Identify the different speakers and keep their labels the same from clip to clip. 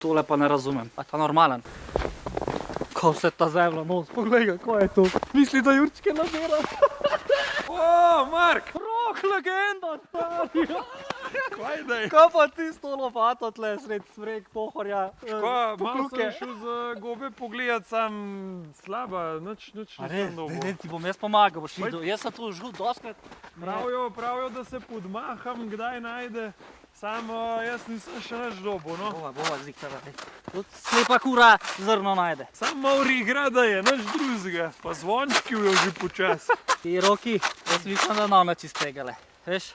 Speaker 1: Tole pa ne razumem. A je ta normalen? Ko se ta zemlja nos, poglej ga, kaj je to? Misli, da Jurčke nabira.
Speaker 2: O, Mark!
Speaker 1: Rok, legenda, stari.
Speaker 2: Kaj daj?
Speaker 1: Kaj pa ti s to lopato tle sred smrek, pohorja,
Speaker 2: Malo sem šel za gobe pogledat, sam slaba, nič nisem dobil.
Speaker 1: Ne, ti bom jaz pomagal, boš videl. Jaz sem tu žil doskrat.
Speaker 2: Pravijo, da se podmaham, kdaj najde. Samo jaz nisem še nič dobil, no.
Speaker 1: Bova, zdiktara. Tudi slepa kura zrno najde.
Speaker 2: Sam Mauri igra, da je nič drugega, pa zvončki jo že počas.
Speaker 1: Ti Roki, jaz mislim, da nam čist tegale, veš?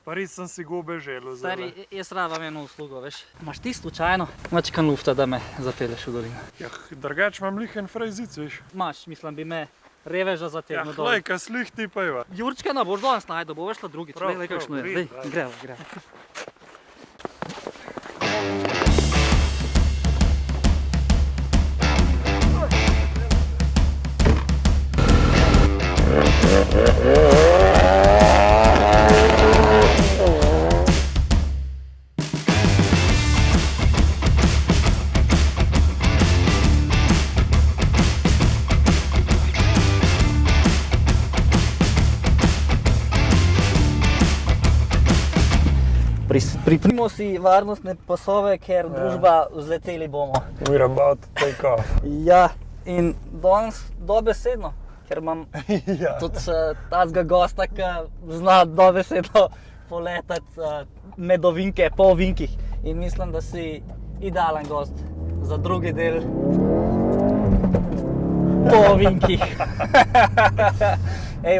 Speaker 2: Pa res sem si gobe želel zdaj.
Speaker 1: Stari, jaz rabam eno uslugo, veš? Imaš ti slučajno mačkan lufta, da me zapelješ v dolino?
Speaker 2: Drugač imam lih en frajzic, veš.
Speaker 1: Imaš, mislim, bi me reveža zategnil dol.
Speaker 2: Hlej, ka slih ti pa jeva.
Speaker 1: Jurčke ne boš danes najdel, bo veš la drugič.
Speaker 2: Prav,
Speaker 1: Lej, kakšno je.
Speaker 2: red,
Speaker 1: Dej, greva. Priprimo si varnostne pasove, ker družba vzleteli bomo.
Speaker 2: We're about to take off.
Speaker 1: Ja, in danes dobesedno, ker imam tudi tazga gosta, ki zna dobesedno poletati med ovinke, po ovinkih. In mislim, da si idealen gost za drugi del po ovinkih.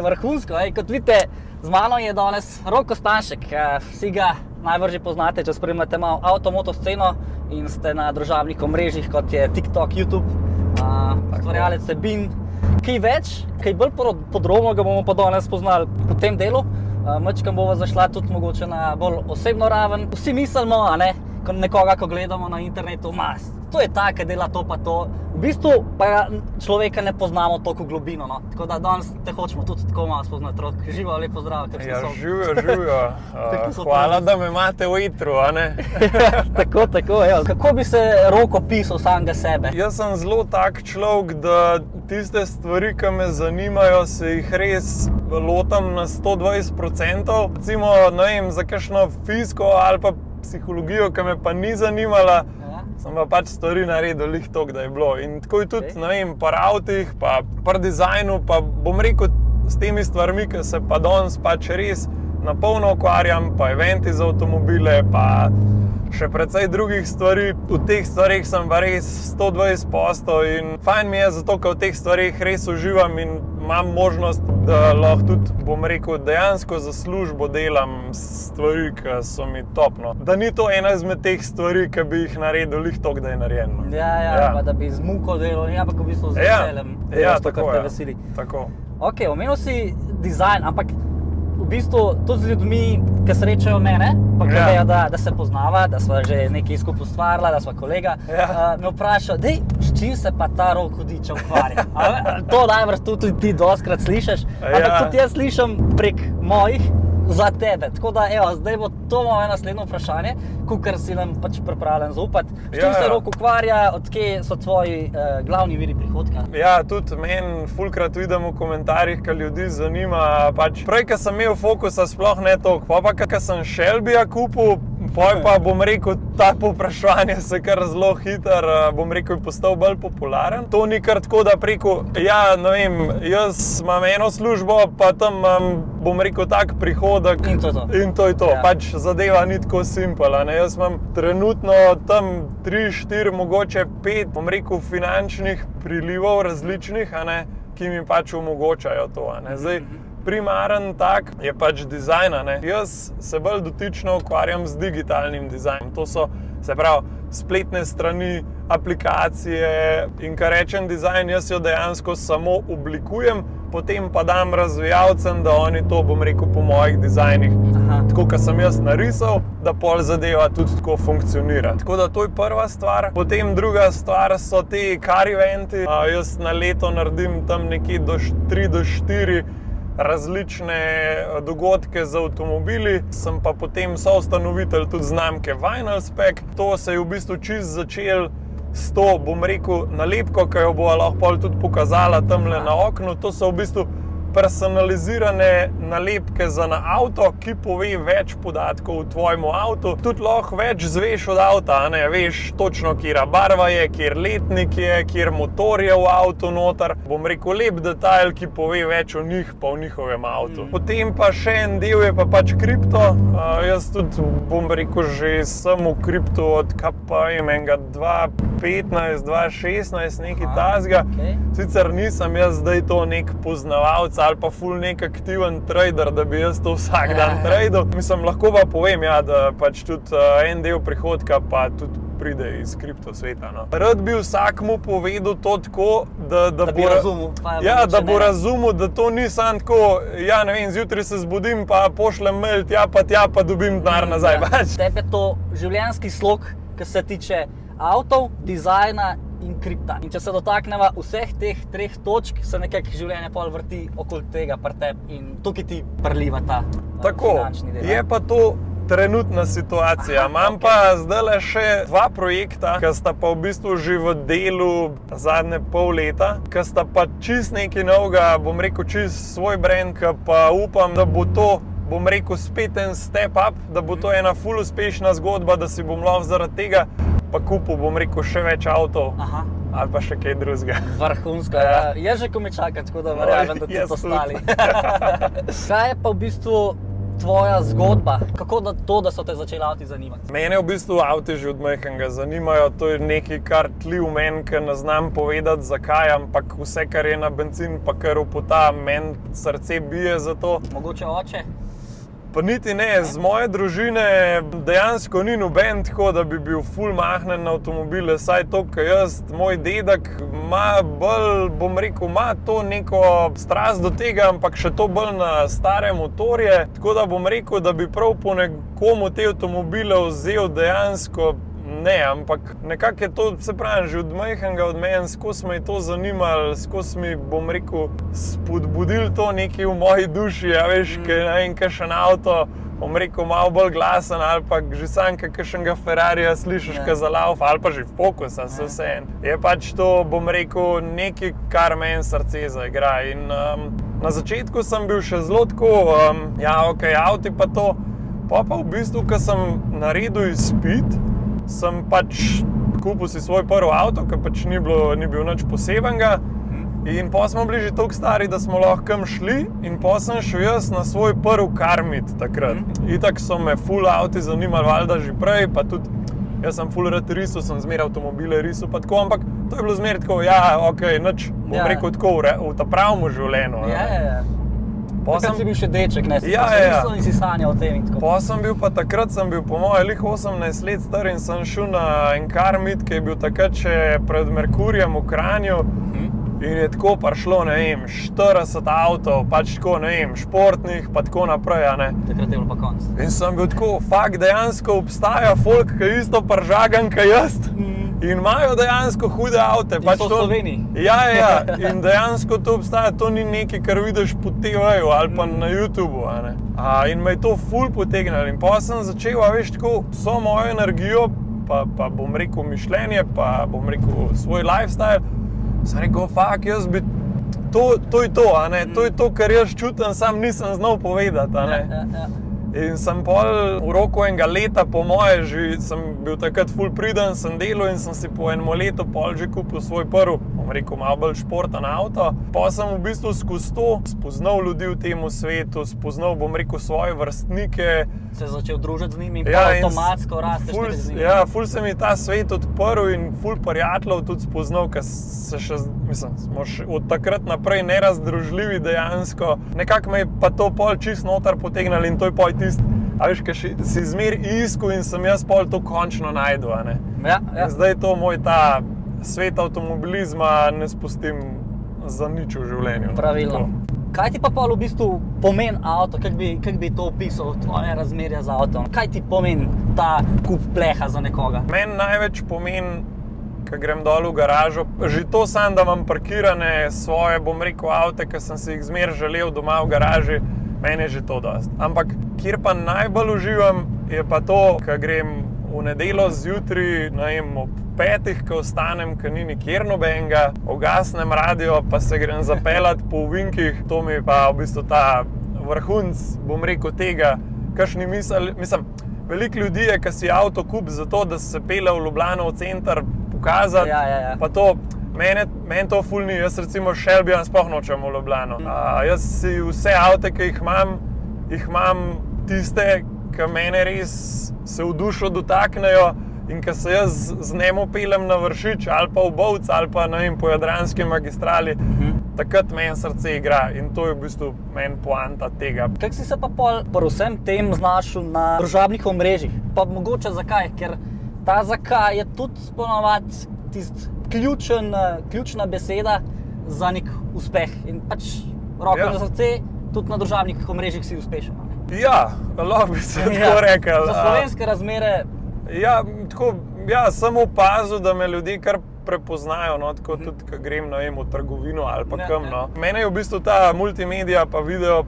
Speaker 1: Vrhunsko, kot vidite, z mano je danes Rok Kostanšek, vsi ga najbrž poznate, če spremljate malo avtomoto sceno in ste na družabnih omrežjih, kot je TikTok, YouTube, ustvarjalec vsebin. Kaj več, kaj bolj podrobno ga bomo pa danes spoznali v tem delu. Majčkeno bova zašla tudi mogoče na bolj osebno raven. Vsi mislimo, ko nekoga, ko gledamo na internetu, to je ta, ki dela to pa to. V bistvu pa človeka ne poznamo toliko globino, no. Tako da danes te hočemo tudi tako malo spoznati, Rok. Živijo, lep pozdrav.
Speaker 2: Ja, živijo. Hvala, da me imate v etru, a ne?
Speaker 1: Tako, evo. Kako bi se Rok opisal samega sebe?
Speaker 2: Jaz sem zelo tak človek, da tiste stvari, ki me zanimajo, se jih res lotam na 120%. Recimo, ne vem, za kakšno fiziko ali pa psihologijo, ki me pa ni zanimala, sem pa pač stvari naredil lih toliko, da je bilo. In tako je tudi, ne vem, pri avtih, pa pri dizajnu, pa bom rekel s temi stvarmi, ki se pa danes pač res na polno ukvarjam, pa eventi za avtomobile, pa še precej drugih stvari. V teh stvarih sem pa res 120% in fajn mi je zato, ker v teh stvarih res uživam in imam možnost, da lahko tudi, bom rekel, dejansko za službo delam stvari, ki so mi topno. Da ni to ena izmed teh stvari, ki bi jih naredil lih toliko, da je narejeno.
Speaker 1: Ja, pa da bi z muko delal, ampak v bistvu z veseljem.
Speaker 2: Tako,
Speaker 1: kar te veseli.
Speaker 2: Tako.
Speaker 1: Ok, omenil si dizajn, ampak v bistvu tudi z ljudmi, ki srečajo mene, pa ki vejo, da se poznava, da sva že nekaj skupaj ustvarila, da sva kolega, me vprašajo, dej, s čim se pa ta Rok Hudič ukvarja? To najbrž tudi ti dostkrat slišiš, ampak tudi jaz slišim prek mojih za tebe. Tako da, zdaj bo to moje naslednje vprašanje, kakor si nam pač pripravljen zaupati. S čim se Rok ukvarja, odkje so tvoji glavni viri prihodka? Ja,
Speaker 2: tudi meni fulkrat vidim v komentarjih, ko ljudi zanima, pač prej, ko sem imel fokusa, sploh ne toliko, pa ko sem Shelbyja kupil, pa bom rekel, ta povprašanje se kar zelo hitro, bom rekel, postal bolj popularen. To ni kar tako, da preko, ne vem, jaz imam eno službo, pa tam imam, bom rekel, tak prihodek. In to je to. Pač zadeva ni tako simpel, Jaz imam trenutno tam 3, 4, mogoče 5, bom rekel, finančnih prilivov različnih, ki mi pač omogočajo to, Zdaj, primaren tak je pač dizajn, Jaz se bolj dotično ukvarjam z digitalnim dizajnom. To so, se pravi, spletne strani, aplikacije in kar rečem dizajn, jaz jo dejansko samo oblikujem, potem pa dam razvijalcem, da oni to, bom rekel, po mojih dizajnih, tako kot sem jaz narisal, da pol zadeva tudi tako funkcionira. Tako da to je prva stvar. Potem druga stvar so te car eventi. Jaz na leto naredim tam nekje do 3 do 4 različne dogodke z avtomobili, sem pa potem soustanovitelj tudi znamke Vinyl Spec. To se je v bistvu čisto začelo s to, bom rekel, nalepko, ki jo bo lahko tudi pokazala tamle na oknu. To so v bistvu personalizirane nalepke za na avto, ki pove več podatkov o tvojem avtu. Tudi lahko več zveš od avta, ne veš točno, kjera barva je, kjer letnik je, kjer motor je v avtu noter. Bom rekel, lep detajl, ki pove več o njih pa o njihovem avtu. Potem pa še en del je pa pač kripto. Jaz tudi, bom rekel, že sem v kriptu od enega 2015, 2016, nekaj tazga. Sicer nisem jaz zdaj to nek poznavalc ali pa ful nek aktiven trader, da bi jaz to vsak dan tradal. Mislim, lahko pa povem, ja, da pač tudi en del prihodka pa tudi pride iz kripto sveta. No. Rad bi vsakmu povedal to tako, da
Speaker 1: bi razumel.
Speaker 2: Ja, da bo razumel, da to ni samo tako, ja, ne vem, zjutraj se zbudim pa pošljem mail tja pa dobim denar nazaj.
Speaker 1: Tebi je to življenjski slog, ki se tiče avtov, dizajna in kripta. In če se dotakneva vseh teh treh točk, se nekako življenje pol vrti okoli tega pri tebi in tukaj ti priliva ta finančni del.
Speaker 2: Je pa to trenutna situacija. Imam pa zdajle še dva projekta, ki sta pa v bistvu že v delu zadnje pol leta, ki sta pa čist nekaj novega, bom rekel, čist svoj brand, ki pa upam, da bo to, bom rekel, spet en step up, da bo to ena ful uspešna zgodba, da si bom lahko zaradi tega pa kupil, bom rekel, še več avtov. Ali pa še kaj drugega.
Speaker 1: Vrhunsko, ja. Je že ko me čaka, tako da verjamem, da tudi ostali. Kaj je pa v bistvu tvoja zgodba? Kako da so te začeli avti zanimati?
Speaker 2: Mene v bistvu avti že od majhnega zanimajo. To je nekaj, kar tli v meni, ker ne znam povedati zakaj, ampak vse, kar je na bencin, pa kar upota, meni srce bije za to.
Speaker 1: Mogoče oče?
Speaker 2: Pa niti ne, z moje družine dejansko ni noben tako, da bi bil ful mahnen na avtomobile, saj to, kaj jaz, moj dedek ima bolj, bom rekel, ima to neko strast do tega, ampak še to bolj na stare motorje, tako da bom rekel, da bi prav po nekomu te avtomobile vzel dejansko ne, ampak nekako je to, se pravi, že od majhnega od meni, skozi me je to zanimalo, skozi mi, bom rekel, spodbudil to nekaj v moji duši, ja veš, kakšen avto, bom rekel, malo bolj glasen, ali pa že sam kakšnega Ferrarija slišiš, ki zalaufa, ali pa že Focusa, se vseeno. Je pač to, bom rekel, nekaj, kar meni srce zaigra. In na začetku sem bil še zelo tako, ja, okej, avti pa to, pa v bistvu, ko sem naredil izpit, sem pač kupil si svoj prvi avto, ki pač ni bil nič posebenega. In pa smo bili že toliko stari, da smo lahko kam šli in pa sem šel jaz na svoj prvi karmit takrat. Itak so me ful avti zanimali valjda že prej, pa tudi jaz sem ful rad risal, sem zmeraj avtomobile risal pa tako, ampak to je bilo zmeraj tako, ja, okej, nič, bom rekel tako, v ta pravemu življenju.
Speaker 1: Takrat si bil še deček, ne? In si sanjal o tem in tako.
Speaker 2: Pa sem bil pa takrat, sem bil po moje lih 18 let star in sem šel na en karmit, ki je bil takrat še pred Merkurjem v Kranju. In je tako prišlo, ne vem, 40 avtov, pač tako, ne vem, športnih, pa tako naprej, a ne.
Speaker 1: Takrat je bilo pa konc.
Speaker 2: In sem bil tako, fakt dejansko obstaja folk, ki je isto pržagan, kot jaz. In imajo dejansko hude avte.
Speaker 1: In so v Sloveniji.
Speaker 2: Ja, in dejansko to obstaja, to ni nekaj, kar vidiš po TV-ju ali pa na YouTubu, a ne. In me je to ful potegnilo in pa sem začel, a veš, tako, vso mojo energijo, pa bom rekel mišljenje, pa bom rekel svoj lifestyle, sem rekel, fakt, jaz bi, to je to, a ne, to je to, kar jaz čutim, sam nisem znal povedati, a ne. In sem pol v roku enega leta, po moje, že sem bil takrat ful priden, sem delal in sem si po enem letu pol že kupil svoj prvi, bom rekel, malo bolj športen avto. Pa sem v bistvu skozi to spoznal ljudi v tem svetu, spoznal, bom rekel, svoje vrstnike.
Speaker 1: Se začel družiti z njimi in pa avtomatsko rasteš tudi z njimi.
Speaker 2: Ja, ful se mi ta svet odprl in ful prijateljev tudi spoznal, ker se še, mislim, smo še od takrat naprej nerazdružljivi dejansko. Nekako me je pa to pol čist noter potegnalo in to je pol tisti, a veš, ker si zmer iskal in sem jaz pol to končno najdel, a ne.
Speaker 1: Ja.
Speaker 2: Zdaj to moj ta svet avtomobilizma ne spustim za nič v življenju.
Speaker 1: Pravilno. Kaj ti pa pol v bistvu pomeni avto? Kako bi to opisal, tvoje razmerje z avtom? Kaj ti pomeni ta kup pleha za nekoga?
Speaker 2: Meni največ pomeni ko grem dol v garažo, že to sam, da imam parkirane svoje, bom rekel, avte, ki sem si jih zmer želel doma v garaži, meni je že to dost. Ampak kjer pa najbolj uživam, je pa to, ko grem v nedeljo zjutraj, ne vem, ob 5, ko ostanem, ko ni nikjer nobenega, ugasnem radio, pa se grem zapeljat po ovinkih, to mi je pa v bistvu ta vrhunc, bom rekel, tega, kakšni mislim, veliko ljudi je, ki si avto kupi zato, da se pelje v Ljubljano v center pokazati, pa to, meni to ful ni, jaz recimo Shelbyja sploh nočem v Ljubljano. Jaz si vse avte, ki jih imam tiste, ki mene res se v dušo dotaknejo in ki se jaz z njemu peljem na Vršič ali pa v Bovc ali pa ne vem, po Jadranski magistrali, takrat meni srce igra in to je v bistvu meni poanta tega.
Speaker 1: Kako si se pa pol pri vsem tem znašel na družabnih omrežjih? Pa mogoče zakaj? Ker ta zakaj je tudi ponavadi tist ključna beseda za nek uspeh. In pač roko na srce, tudi na družabnih omrežjih si uspešen.
Speaker 2: Ja, lahko bi se tako rekel.
Speaker 1: Za slovenske razmere.
Speaker 2: Ja, tako, sem opazil, da me ljudje kar prepoznajo, no, tako tudi, ko grem, ne vem, v trgovino ali pa kam, no. Mene je v bistvu ta multimedija pa video,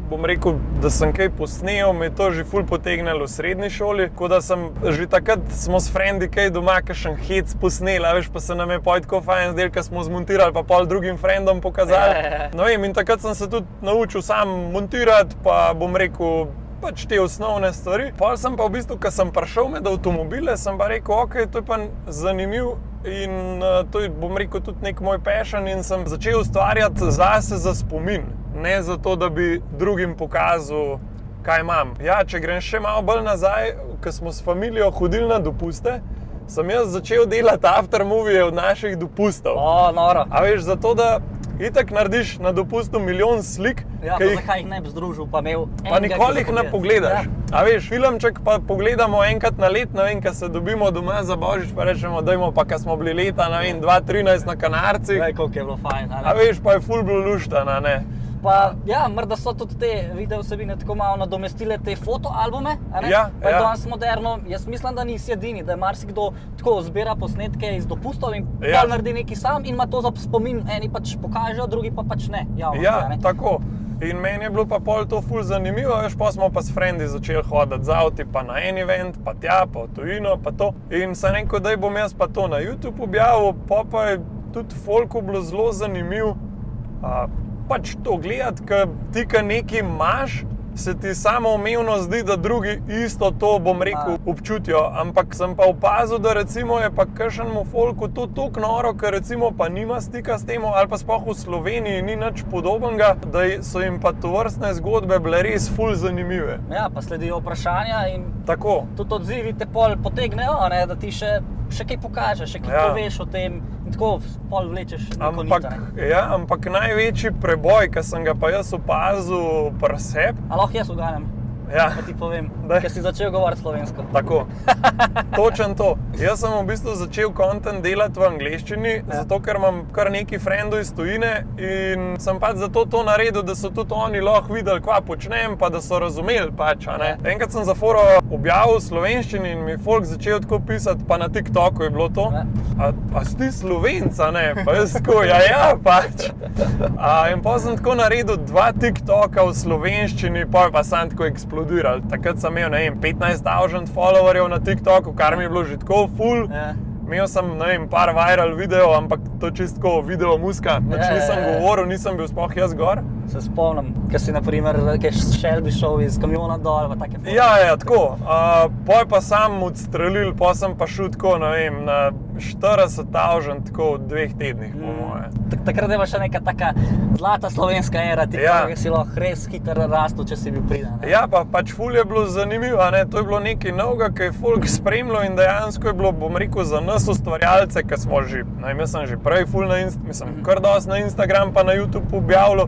Speaker 2: bom rekel, da sem kaj posnel, me je to že ful potegnilo v srednji šoli, tako da sem že takrat smo s frendi kaj doma kakšen hec posneli, a veš, pa se nam je pol tako fajn zdel, ko smo zmontirali, pa pol drugim frendom pokazali. No vem, in takrat sem se tudi naučil sam montirati, pa bom rekel, pač te osnovne stvari. Pol sem pa v bistvu, ko sem prišel med avtomobile, sem pa rekel, ok, to je pa zanimiv in to je, bom rekel, tudi nek moj passion in sem začel ustvarjati zase za spomin, ne zato, da bi drugim pokazal, kaj imam. Ja, če grem še malo bolj nazaj, ko smo s familijo hodili na dopuste, sem jaz začel delati aftermovije od naših dopustov.
Speaker 1: Noro.
Speaker 2: A veš, zato da itak narediš na dopustu milijon slik,
Speaker 1: zakaj jih ne bi združil, pa imel enega,
Speaker 2: pa nikoli jih ne pogledaš. A veš, filmček pa pogledamo enkrat na let, ne vem, ko se dobimo doma za Božič, pa rečemo, dajmo pa, ko smo bili leta, ne vem, 2013 na Kanarcih.
Speaker 1: Koliko je bilo fajn,
Speaker 2: a veš, pa je ful bilo luštano, ne.
Speaker 1: Pa ja, morda so tudi te video vsebine tako malo nadomestile te fotoalbume, a ne? Pa je danes moderno, jaz mislim, da nisi edini, da je marsikdo tako zbira posnetke iz dopustov in pol naredi neki sam in ima to za spomin, eni pač pokažejo, drugi pa pač ne.
Speaker 2: Tako. In meni je bilo pa pol to ful zanimivo, veš, pa smo pa s frendi začeli hoditi z avti, pa na en event, pa tja, pa v tujino, pa to. In sem rekel, daj bom jaz pa to na YouTube objavil, pa je tudi folku bilo zelo zanimivo. Pač to gledati, ker ti, ko nekaj imaš, se ti samoumevno zdi, da drugi isto to, bom rekel, občutijo. Ampak sem pa opazil, da recimo je pa kakšnemu folku to toliko noro, ker recimo pa nima stika s tem, ali pa sploh v Sloveniji ni nič podobnega, da so jim pa tovrstne zgodbe bile res ful zanimive.
Speaker 1: Ja, pa sledijo vprašanja in
Speaker 2: tako.
Speaker 1: Tudi odzivi te pol potegnejo, ne, da ti še kaj pokažeš, še kaj poveš o tem. Tako pol vlečeš neko nit.
Speaker 2: Ampak največji preboj, ki sem ga pa jaz opazil pri sebi.
Speaker 1: A lahko jaz uganem?
Speaker 2: Ja.
Speaker 1: Pa ti povem, ker si začel govoriti slovensko.
Speaker 2: Tako, točno to. Jaz sem v bistvu začel content delati v angleščini, zato ker imam kar nekaj frendov iz tujine in sem pač zato to naredil, da so tudi oni lahko videli, kva počnem, pa da so razumeli pač, a ne. Enkrat sem za foro objavil v slovenščini in mi folk začel tako pisati, pa na TikToku je bilo to. A si ti Slovenc, a ne? Pa jaz tako, ja, pač. In potem sem tako naredil 2 TikToka v slovenščini, pa sem tako eksplodiral. Takrat sem imel, ne vem, 15,000 followerjev na TikToku, kar mi je bilo že tako ful. Imel sem, ne vem, par viral video, ampak to čistko video muska. Nisem govoril, nisem bil sploh jaz gor.
Speaker 1: Se spomnim, ker si naprimer Shelby šel iz kamiona dol, pa take foto.
Speaker 2: Ja, tako. Poj pa sam odstrelil, pa sem pa šel tako, ne vem, na 40,000 tako v 2 tednih, po moje.
Speaker 1: Takrat je bila še neka taka zlata slovenska era, ki si lahko res hitro rastel, če si bil priden.
Speaker 2: Ja, pa pač ful je bilo zanimivo, a ne, to je bilo nekaj novega, ki je folk spremljal in dejansko je bilo, bom rekel, za nas ustvarjalce, ki smo že, jaz sem že prej ful kar dosti na Instagram pa na YouTube objavljal,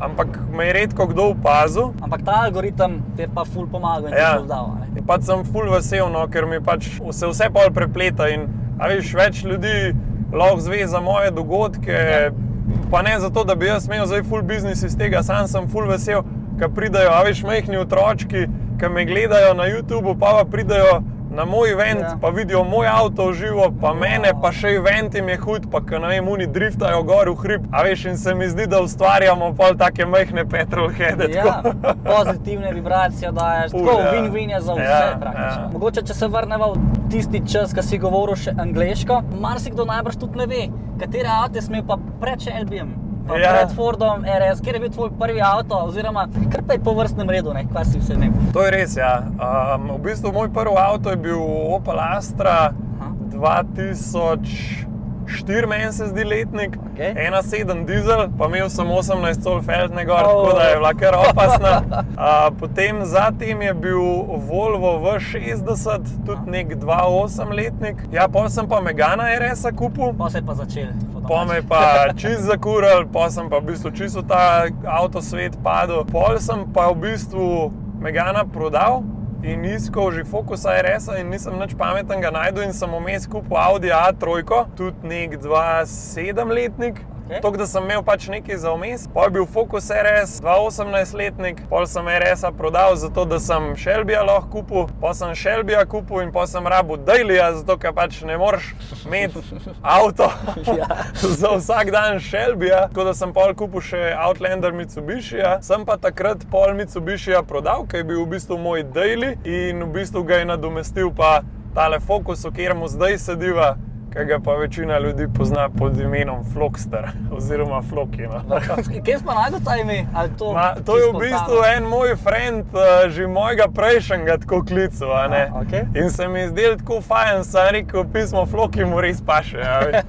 Speaker 2: ampak me je redko kdo opazil.
Speaker 1: Ampak ta algoritem ti je pa ful pomagal in ti ful dal, a ne?
Speaker 2: In pač sem ful vesel, no, ker mi pač se vse pol prepleta in, a veš, več ljudi lahko zve za moje dogodke, pa ne zato, da bi jaz imel zdaj ful biznis iz tega, sam sem ful vesel, ko pridajo, a veš, majhni otročki, ki me gledajo na YouTubeu, pa pridajo na moj event,
Speaker 1: Ja.
Speaker 2: pa vidijo moj avto v živo, pa mene, pa še event jim je hud, pa ne vem, oni driftajo gor v hrib. A veš, in se mi zdi, da ustvarjamo pol take majhne petrolheade.
Speaker 1: Ja, pozitivne vibracije daješ, tako
Speaker 2: ja.
Speaker 1: win-win je za vse
Speaker 2: Ja,
Speaker 1: praktično.
Speaker 2: ja.
Speaker 1: Mogoče, če se vrnemo v tisti čas, ko si govoril še angleško, marsikdo najbrž tudi ne ve, katere avte si imel pa pred Shelbyjem, pa
Speaker 2: Ja.
Speaker 1: pred Fordom RS, kjer je bil tvoj prvi avto, oziroma kar pa je po vrstnem redu, ne, kaj si vse imel.
Speaker 2: To je res, ja. V bistvu moj prvi avto je bil Opel Astra 2004, meni se zdi letnik,
Speaker 1: Okej.
Speaker 2: 1.7 dizel, pa imel sem 18 col feltne gor, tako da je bila kar opasna. Potem zatem je bil Volvo V60, tudi nek 2.8 letnik. Ja, pol sem pa Megana RS-a kupil.
Speaker 1: Pa se je pa začel.
Speaker 2: Pa me je pa čist zakural, pa sem pa v bistvu čisto ta avtosvet padel. Pol sem pa v bistvu Megana prodal in iskal že Focusa RS-a in nisem nič pametnega našel in sem vmes kupil Audi A3, tudi nek 2.7 letnik.
Speaker 1: Okay.
Speaker 2: Tako da sem imel pač nekaj za vmes. Pol je bil Focus RS, 2.18 letnik, pol sem RS-a prodal, zato da sem Shelbyja lahko kupil, pol sem Shelbyja kupil in pol sem rabil Dailyja, zato ker pač ne moreš imeti avto
Speaker 1: Ja.
Speaker 2: za vsak dan Shelbyja, tako da sem pol kupil še Outlander Mitsubishija. Sem pa takrat pol Mitsubishija prodal, ker je bil v bistvu moj Daily in v bistvu ga je nadomestil pa tale Focus, v katerem zdaj sediva, ki ga pa večina ljudi pozna pod imenom Flogster oziroma Floki. No.
Speaker 1: Kje si pa najdel ta ime? Ali to
Speaker 2: To je v
Speaker 1: čisto
Speaker 2: bistvu
Speaker 1: spontano?
Speaker 2: en moj friend, že mojega prejšnjega tako klical, a ne?
Speaker 1: okej.
Speaker 2: In se mi je zdel tako fajn, sem rekel, pismo Floki mu res paše, ja, veš.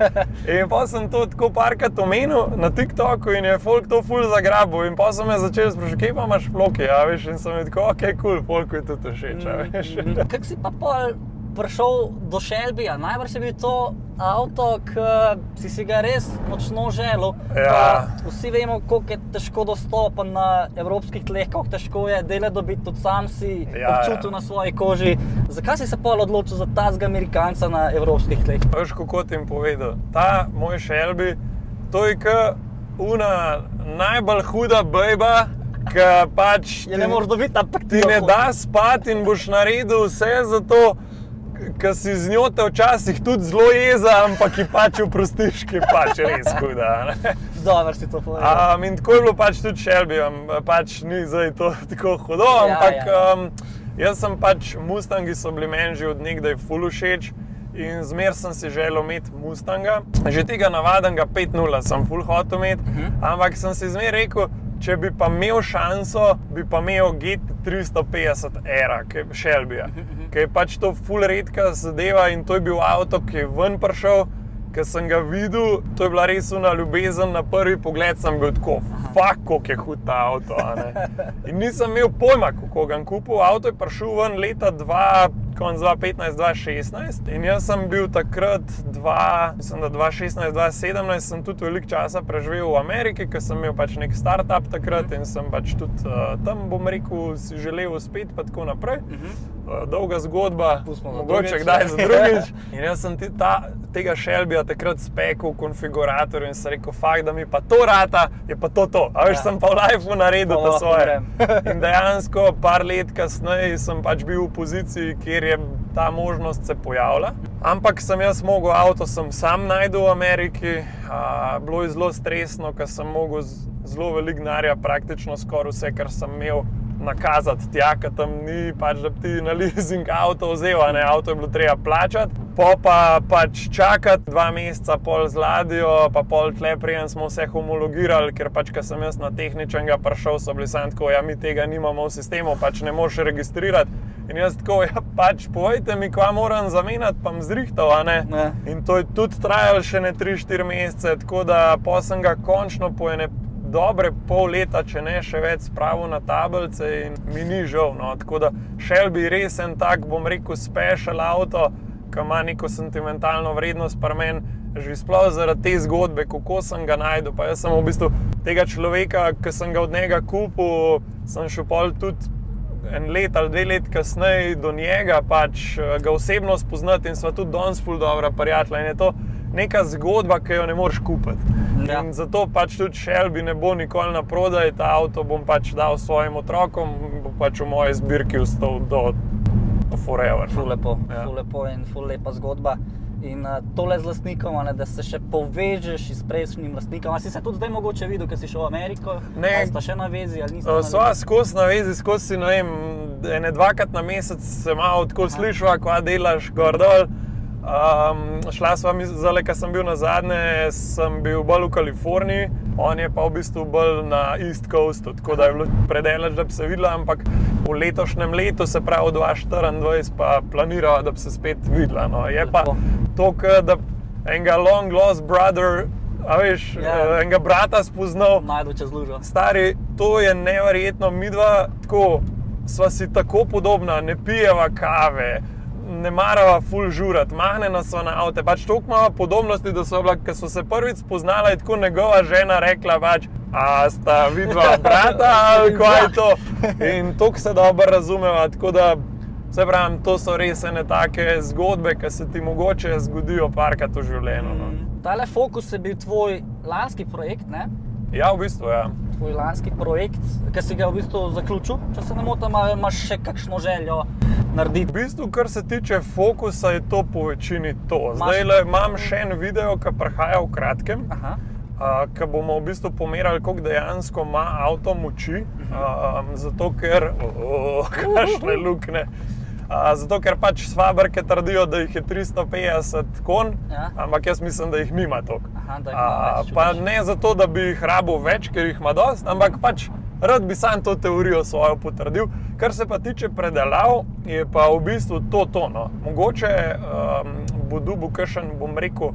Speaker 2: In pa sem to tako parkrat omenil na TikToku in je folk to ful zagrabil in pa sem me začel sprašati, kje pa imaš Floki, ja, veš, in sem mi tako, ok, cool, folku je tudi všeč, a veš.
Speaker 1: Kako si pa pol prišel do Shelbyja? Najbrž je bil to avto, ki si ga res močno želel.
Speaker 2: Ja.
Speaker 1: Pa vsi vemo, koliko je težko dostopen na evropskih tleh, koliko težko je dele dobiti, tudi sam si občutil na svoji koži. Zakaj si se pol odločil za tazga Amerikanca na evropskih tleh?
Speaker 2: Veš, kako ti jim povedal, ta moj Shelby, to je una najbolj huda bejba, ki pač
Speaker 1: Je ne moreš dobiti, ampak
Speaker 2: ti ne da spati in boš naredil vse za to, ker si z njo te včasih tudi zelo jeza, ampak ji pač oprostiš, ki je pač res huda.
Speaker 1: Dobro si to povedal.
Speaker 2: In tako je bilo pač tudi Shelbyjem, pač ni zdaj to tako hudo, ampak jaz sem pač, Mustangi so bili meni že od nekdaj ful všeč in zmer sem si želel imeti Mustanga. Že tega navadnega 5.0 sem ful hotel imeti, ampak sem si zmer rekel, če bi pa imel šanso, bi pa imel GT350 era, Shelbyja, ki je pač to ful redka zadeva in to je bil avto, ki je ven prišel, ki sem ga videl, to je bila res una ljubezen, na prvi pogled sem bil tako, fuck, koliko je hud ta avto, a ne. In nisem imel pojma, kako ga kupil, avto je prišel ven leta 2015-2016 in jaz sem bil takrat, mislim da 2016-2017, sem tudi veliko časa preživel v Ameriki, ker sem imel pač nek startup takrat in sem pač tudi tam, bom rekel, si želel uspeti pa tako naprej. Dolga zgodba, mogoče kdaj za drugič. In jaz sem tega Shelbyja takrat spekel v konfiguratorju in sem rekel, fakt, da mi pa to rata, je pa to. A veš, sem pa v lifeu naredil to svoje. In dejansko par let kasneje sem pač bil v poziciji, kjer je ta možnost se pojavila. Ampak sem jaz mogel, avto sem sam najdel v Ameriki, bilo je zelo stresno, ker sem mogel zelo veliko denarja, praktično skoraj vse, kar sem imel, nakazati tja, ker tam ni pač, da bi ti na leasing avto vzel, a ne, avto je bilo treba plačati. Pa pač čakati 2 meseca pol z ladjo, pa pol tle preden smo vse homologirali, ker pač, ko sem jaz na tehničnega prišel, so bili samo tako, ja, mi tega nimamo v sistemu, pač ne moreš registrirati. In jaz tako, ja, pač povejte mi, kva moram zamenjati, pa m zrihtal, a ne. In to je tudi trajalo še ne 3-4 mesece, tako da pol sem ga končno po ene dobre pol leta, če ne še več, spravil na tablice in mi ni žal, no. Tako da Shelby res en tak, bom rekel, special avto, ki ima neko sentimentalno vrednost pri meni, že sploh zaradi te zgodbe, kako sem ga našel. Pa jaz sem v bistvu tega človeka, ki sem ga od njega kupil, sem šel pol tudi 1 let ali 2 let kasneje do njega, pač ga osebno spoznati in sva tudi danes ful dobra prijatelja in je to neka zgodba, ki jo ne moreš kupiti.
Speaker 1: Ja.
Speaker 2: In zato pač tudi Shelby ne bo nikoli na prodaj, ta avto bom pač dal svojim otrokom, bo pač v moji zbirki ostal do forever.
Speaker 1: Ful lepo,
Speaker 2: Ja.
Speaker 1: ful lepo in ful lepa zgodba. In tole z lastnikom, a ne, da se še povežeš s prejšnjim lastnikom. A si se tudi zdaj mogoče videl, ko si šel v Ameriko?
Speaker 2: Ne.
Speaker 1: Ali sta še na vezi ali nista na
Speaker 2: Sva
Speaker 1: vezi?
Speaker 2: skozi na vezi, skozi, ne vem, ene dvakrat na mesec se malo tako slišva, kva delaš gor dol. Šla sva, zdaj, ko sem bil nazadnje, sem bil bolj v Kaliforniji, on je pa v bistvu bolj na East Coastu, tako da je bilo predaleč, da bi se videla, ampak v letošnjem letu, se pravi 2024, pa planirava, da bi se spet videla. No. Je pa
Speaker 1: Lepo.
Speaker 2: to, da enega long lost brother, a veš,
Speaker 1: Ja.
Speaker 2: enega brata spoznal.
Speaker 1: Najdu čez lužo.
Speaker 2: Stari, to je neverjetno, midva tako, sva si tako podobna, ne pijeva kave, ne marava ful žurat, mahnena sva na avte, pač toliko imava podobnosti, da so bila, ko so se prvič spoznala, je tako njegova žena rekla pač, a sta vidva brata ali kaj je to? In toliko se dobro razumeva, tako da, se pravim, to so res ene take zgodbe, ki se ti mogoče zgodijo parkrat v življenju. No.
Speaker 1: Tale Focus je bil tvoj lanski projekt, ne?
Speaker 2: Ja, v bistvu, ja.
Speaker 1: Tvoj lanski projekt, ki si ga v bistvu zaključil, če se ne motim, ali imaš še kakšno željo
Speaker 2: V
Speaker 1: narediti?
Speaker 2: bistvu, kar se tiče fokusa, je to po večini to. Zdaj imam še en video, ki prihaja v kratkem,
Speaker 1: Aha.
Speaker 2: ki bomo v bistvu pomerali, koliko dejansko ima avto moči, zato ker, kakšne luknje. Zato ker pač s fabrike trdijo, da jih je 350 konj,
Speaker 1: Ja.
Speaker 2: ampak jaz mislim, da jih nima toliko.
Speaker 1: Aha, da jih ima več,
Speaker 2: Pa
Speaker 1: čutiš.
Speaker 2: ne zato, da bi jih rabil več, ker jih ima dosti, ampak pač rad bi sam to teorijo svojo potrdil. Kar se pa tiče predelav, je pa v bistvu to. No. Mogoče bo dobil kakšen, bom rekel,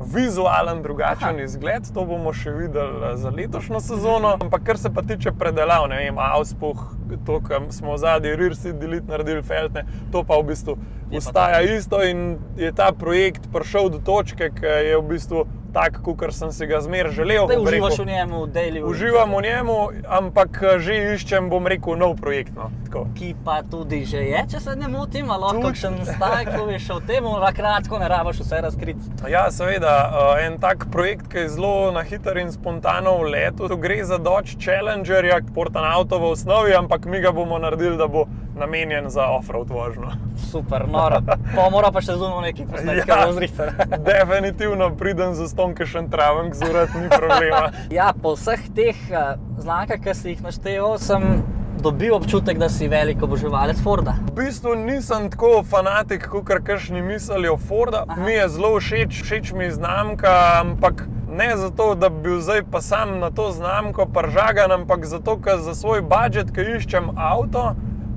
Speaker 2: vizualen drugačen izgled, to bomo še videli za letošnjo sezono. Ampak kar se pa tiče predelav, ne vem, auspuh, to, kar smo zadnji rear seat delete naredili, feltne, to pa v bistvu ostaja isto in je ta projekt prišel do točke, ki je v bistvu tak, kakor sem si ga zmer želel.
Speaker 1: Zdaj
Speaker 2: bom rekel.
Speaker 1: uživaš v njemu, daily
Speaker 2: Uživam v njemu, ampak že iščem, bom rekel, nov projekt. No. Tako.
Speaker 1: Ki pa tudi že je, če se ne motim, ali lahko
Speaker 2: Tudi.
Speaker 1: kakšen stavek poveš o tem, kratko ne rabiš vse razkriti.
Speaker 2: Ja, seveda, en tak projekt, ki je zelo na hiter in spontano v letu. To gre za Dodge Challengerja, portan avto v osnovi, ampak mi ga bomo naredili, da bo namenjen za off-road vožnjo.
Speaker 1: Super, noro. Pa mora pa še zunaj neki posnetek,
Speaker 2: Ja.
Speaker 1: bo zrihtar.
Speaker 2: Definitivno pridem za stonke še traven, zurat ni problema.
Speaker 1: Ja, po vseh teh znakah, ki si jih naštel, sem dobil občutek, da si velik oboževalec Forda.
Speaker 2: V bistvu nisem tako fanatik, kot kakšni mislijo Forda.
Speaker 1: Aha.
Speaker 2: Mi je zelo všeč mi znamka, ampak ne zato, da bi bil zdaj pa sam na to znamko pržagan, ampak zato, ker za svoj budžet, ki iščem avto,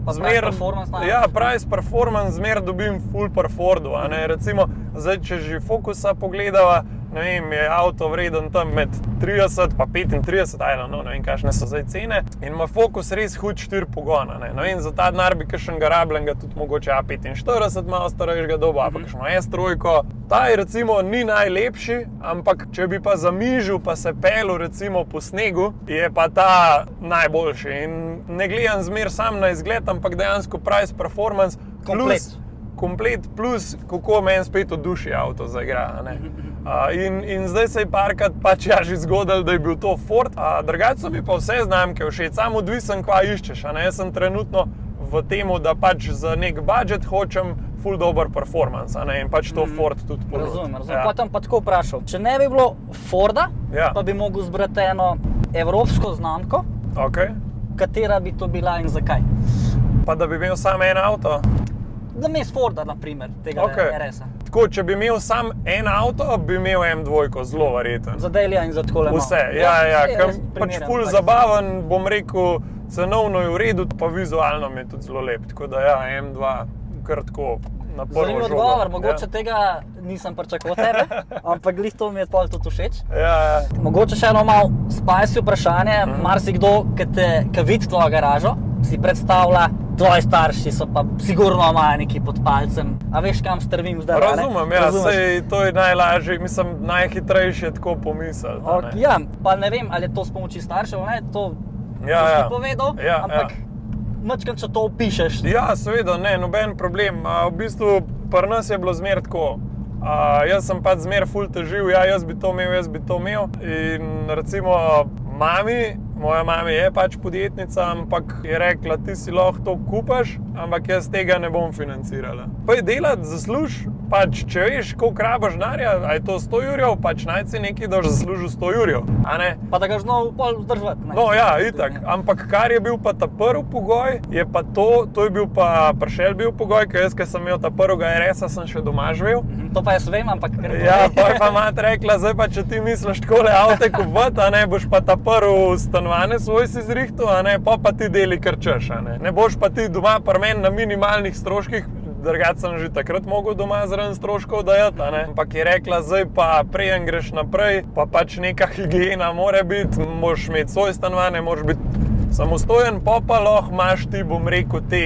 Speaker 1: Pa price performance največ.
Speaker 2: ja, price performance zmer dobim full per Fordu. A ne? Recimo, zdaj, če že Focusa pogledava, ne vem, je avto vreden tam med 30 pa 35, ne vem, kakšne so zdaj cene. In ima Focus res hud 4 pogona. Ne vem, za ta denar bi kakšnega rabljenega tudi mogoče A45 malo starejšega doba, pa kakšno S3. Ta je recimo ni najlepši, ampak če bi pa zamižil pa se pelil recimo po snegu, je pa ta najboljši. In ne gledam zmer sam na izgled, ampak dejansko price performance
Speaker 1: Komplet.
Speaker 2: komplet plus kako meni spet v duši avto zaigra. a Ne? In zdaj se je parkrat pač ja že zgodilo, da je bil to Ford. Drugače so mi pa vse znamke všeč, samo odvisen, kva iščeš. A ne? Jaz sem trenutno v temu, da pač za nek budžet hočem full dober performance, a ne? In pač to Ford tudi ponudi.
Speaker 1: Razumem.
Speaker 2: Ja.
Speaker 1: Pa tam pa tako vprašal. Če ne bi bilo Forda,
Speaker 2: Ja.
Speaker 1: pa bi mogel zbrati eno evropsko znamko,
Speaker 2: Okay.
Speaker 1: katera bi to bila in zakaj?
Speaker 2: Pa da bi imel samo en avto.
Speaker 1: Namesto Forda, na primer, tega
Speaker 2: Okej.
Speaker 1: RS-a.
Speaker 2: Tako, če bi imel samo en avto, bi imel M2, zelo verjeten.
Speaker 1: Za Delija in za takole malo.
Speaker 2: Vse,
Speaker 1: saj
Speaker 2: kam
Speaker 1: jaz
Speaker 2: pač
Speaker 1: primerjam,
Speaker 2: ful
Speaker 1: pač.
Speaker 2: zabaven, bom rekel, cenovno je v redu, pa vizualno mi je tudi zelo lep. Tako da ja, M2, kar tako na prvo
Speaker 1: Zanimiv
Speaker 2: žogo.
Speaker 1: odgovor, mogoče tega nisem pričakoval od tebe, ampak glih to mi je pol tudi všeč.
Speaker 2: Ja.
Speaker 1: Mogoče še eno malo spicy vprašanje. Marsikdo, ki vidi tvojo garažo, si predstavlja, tvoji starši so pa sigurno imajo neki pod palcem. A veš, kam strvim zdaj? a ne?
Speaker 2: Razumem, ja,
Speaker 1: Razumeš?
Speaker 2: sej to je najlažje, mislim, najhitrejše tako pomisliti. a ne.
Speaker 1: Ja, pa ne vem, ali je to s pomoči staršev, ne, to
Speaker 2: Ja,
Speaker 1: boš
Speaker 2: ja.
Speaker 1: ti povedal,
Speaker 2: Ja,
Speaker 1: ampak
Speaker 2: ja.
Speaker 1: mačkam, če to opišeš.
Speaker 2: Ja, seveda, ne, noben problem. V bistvu pri nas je bilo zmer tako. Jaz sem pač zmer ful težil, ja, jaz bi to imel. In recimo mami Moja mama je pač podjetnica, ampak je rekla, ti si lahko to kupaš, ampak jaz tega ne bom financirala. Pa je delati, zasluž, pač če veš, koliko rabaš denarja, a je to 100 jurjev, pač najci nekaj, da boš zaslužil 100 jurjev, a ne?
Speaker 1: Pa da ga znov pol vzdržati.
Speaker 2: No ja, itak, ampak kar je bil pa ta prvi pogoj, je pa to je bil pa prišel bil pogoj, ker jaz, ker sem imel ta prvega RS-a, sem še doma živel.
Speaker 1: To pa jaz vem, ampak...
Speaker 2: Ja, pa je pa mati rekla, zdaj pa če ti misliš takole avte kupiti, a ne, boš pa ta prvi stanovanje svoj si zrihtal, a ne, pa ti deli kar češ, a ne. Ne boš pa ti doma pri meni na minimalnih stroških, drugače sem že takrat mogel doma zraven stroškov dajati, a ne. Ampak je rekla, zdaj pa preden greš naprej, pa pač neka higiena mora biti, moraš imeti svoj stanovanje, moraš biti samostojen, pa lahko imaš ti, bom rekel, te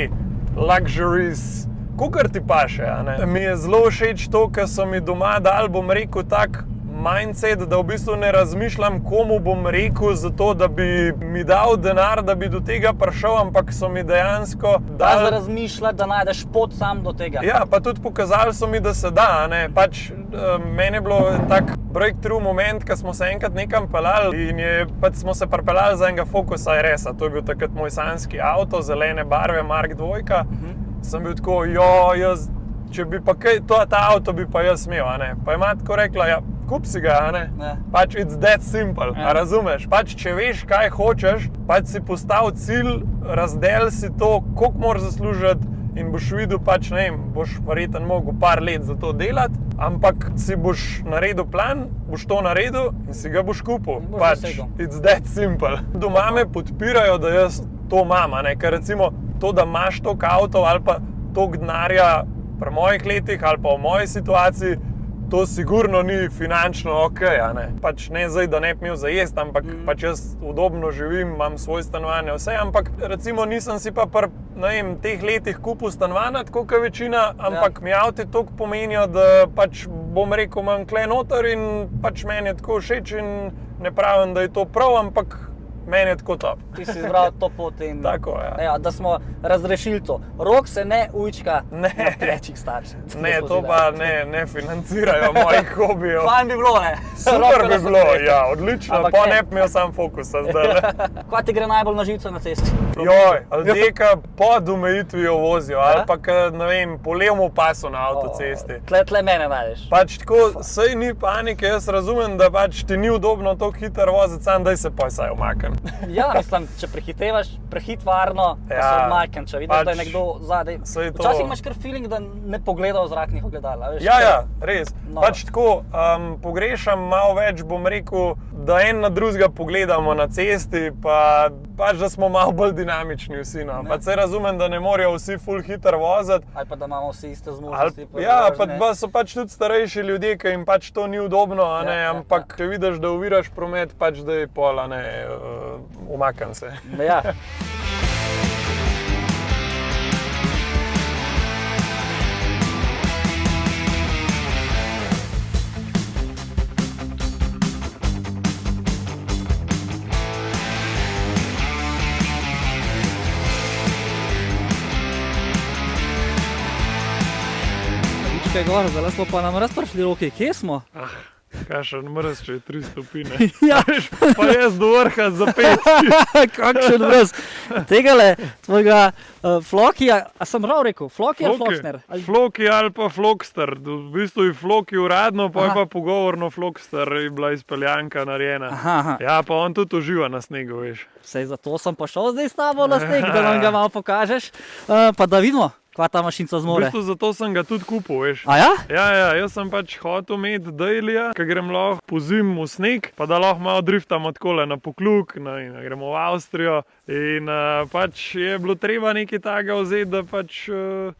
Speaker 2: luxuries, kakor ti paše, a ne. Mi je zelo všeč to, ker so mi doma dali, bom rekel, tak mindset, da v bistvu ne razmišljam, komu bom rekel za to, da bi mi dal denar, da bi do tega prišel, ampak so mi dejansko
Speaker 1: dali... Da razmišljati, da najdeš pot sam do tega.
Speaker 2: Ja, pa tudi pokazali so mi, da se da, a ne. Pač meni je bilo tak breakthrough moment, ko smo se enkrat nekam peljali in pač smo se pripeljali za enega Focusa RS-a. To je bil takrat moj sanjski avto, zelene barve, Mark II. Sem bil tako, jaz, če bi pa kaj, ta avto bi pa jaz imel, a ne. Pa je mati tako rekla, ja, kup si ga, a ne.
Speaker 1: Ja.
Speaker 2: Pač it's that simple, a razumeš? Pač če veš, kaj hočeš, pač si postav cilj, razdel si to, koliko moraš zaslužiti in boš videl, pač ne vem, boš verjetno mogel par let za to delati, ampak si boš naredil plan, boš to naredil in si ga boš kupil. Pač it's that simple. Doma me podpirajo, da jaz to imam, a ne, ker recimo to, da imaš toliko avtov ali pa toliko denarja pri mojih letih ali pa v moji situaciji, to sigurno ni finančno okej, a ne. Pač ne zdaj, da ne bi imel za jesti, ampak pač jaz udobno živim, imam svoj stanovanje, vse, ampak recimo nisem si pa pri, ne vem, teh letih kupil stanovanja, tako kot večina, ampak mi avti toliko pomenijo, da pač bom rekel, imam tule noter in pač meni je tako všeč in ne pravim, da je to prav, ampak meni je tako top.
Speaker 1: Ti si izbral to pot in
Speaker 2: tako, ja.
Speaker 1: Ja, da smo razrešili to. Rok se ne ujčka na plečih staršev.
Speaker 2: Ne, to pa ne financirajo mojih hobijev.
Speaker 1: Fajn bi bilo, ne?
Speaker 2: Super bi bilo, ja, odlično. Pa ne bi imel sam Focusa zdaj.
Speaker 1: Kaj ti gre najbolj na živce na cesti?
Speaker 2: Joj, ali deka pod omejitvijo vozijo, ali pa, ne vem, po levemu pasu na avtocesti.
Speaker 1: Tle mene najdeš.
Speaker 2: Pač tako, saj ni panike, jaz razumem, da pač ti ni udobno toliko hitro voziti, sam daj se poj saj umaknem.
Speaker 1: Ja, mislim, če prehitevaš, prehit varno, pa se odmaknem, če vidiš, da je nekdo zadaj. Včasih imaš kar feeling, da ne pogleda v zrak njih ogledal, veš?
Speaker 2: Ja, res. Pač tako, pogrešam malo več, bom rekel, da en na drugega pogledamo na cesti, pa pač, da smo malo bolj dinamični vsi, no. Pač se razumem, da ne morajo vsi ful hitro voziti.
Speaker 1: Ali pa da imamo vsi iste zmožnosti.
Speaker 2: Ja, pa so pač tudi starejši ljudje, ki jim pač to ni udobno, a ne, ampak če vidiš, da oviraš promet, pač da je pol, a ne, umakam se.
Speaker 1: Ja. Kaj gor, zdaj smo pa nam razprašli roke, kje smo?
Speaker 2: Kakšen mrz, če je 3 stopine.
Speaker 1: Ja.
Speaker 2: Pa jaz do vrha za 5.
Speaker 1: Kakšen mrz. Tegale tvojega Flokija, a sem prav rekel, Floki ali Floksner?
Speaker 2: Floki ali pa Flokster. V bistvu je Floki uradno, pa je pa pogovorno Flokster, je bila izpeljanka narejena. Ja, pa on tudi uživa na snegu, veš.
Speaker 1: Sej zato sem pa šel zdaj s tabo na sneg, da nam ga malo pokažeš, pa da vidimo. Kva ta mašinca zmore?
Speaker 2: V bistvu zato sem ga tudi kupil, veš.
Speaker 1: A ja?
Speaker 2: Ja, jaz sem pač hotel imeti dailija, ker grem lahko po zim v sneg, pa da lahko malo driftamo takole na Pokljuk, gremo v Avstrijo in pač je bilo treba nekaj takega vzeti, da pač...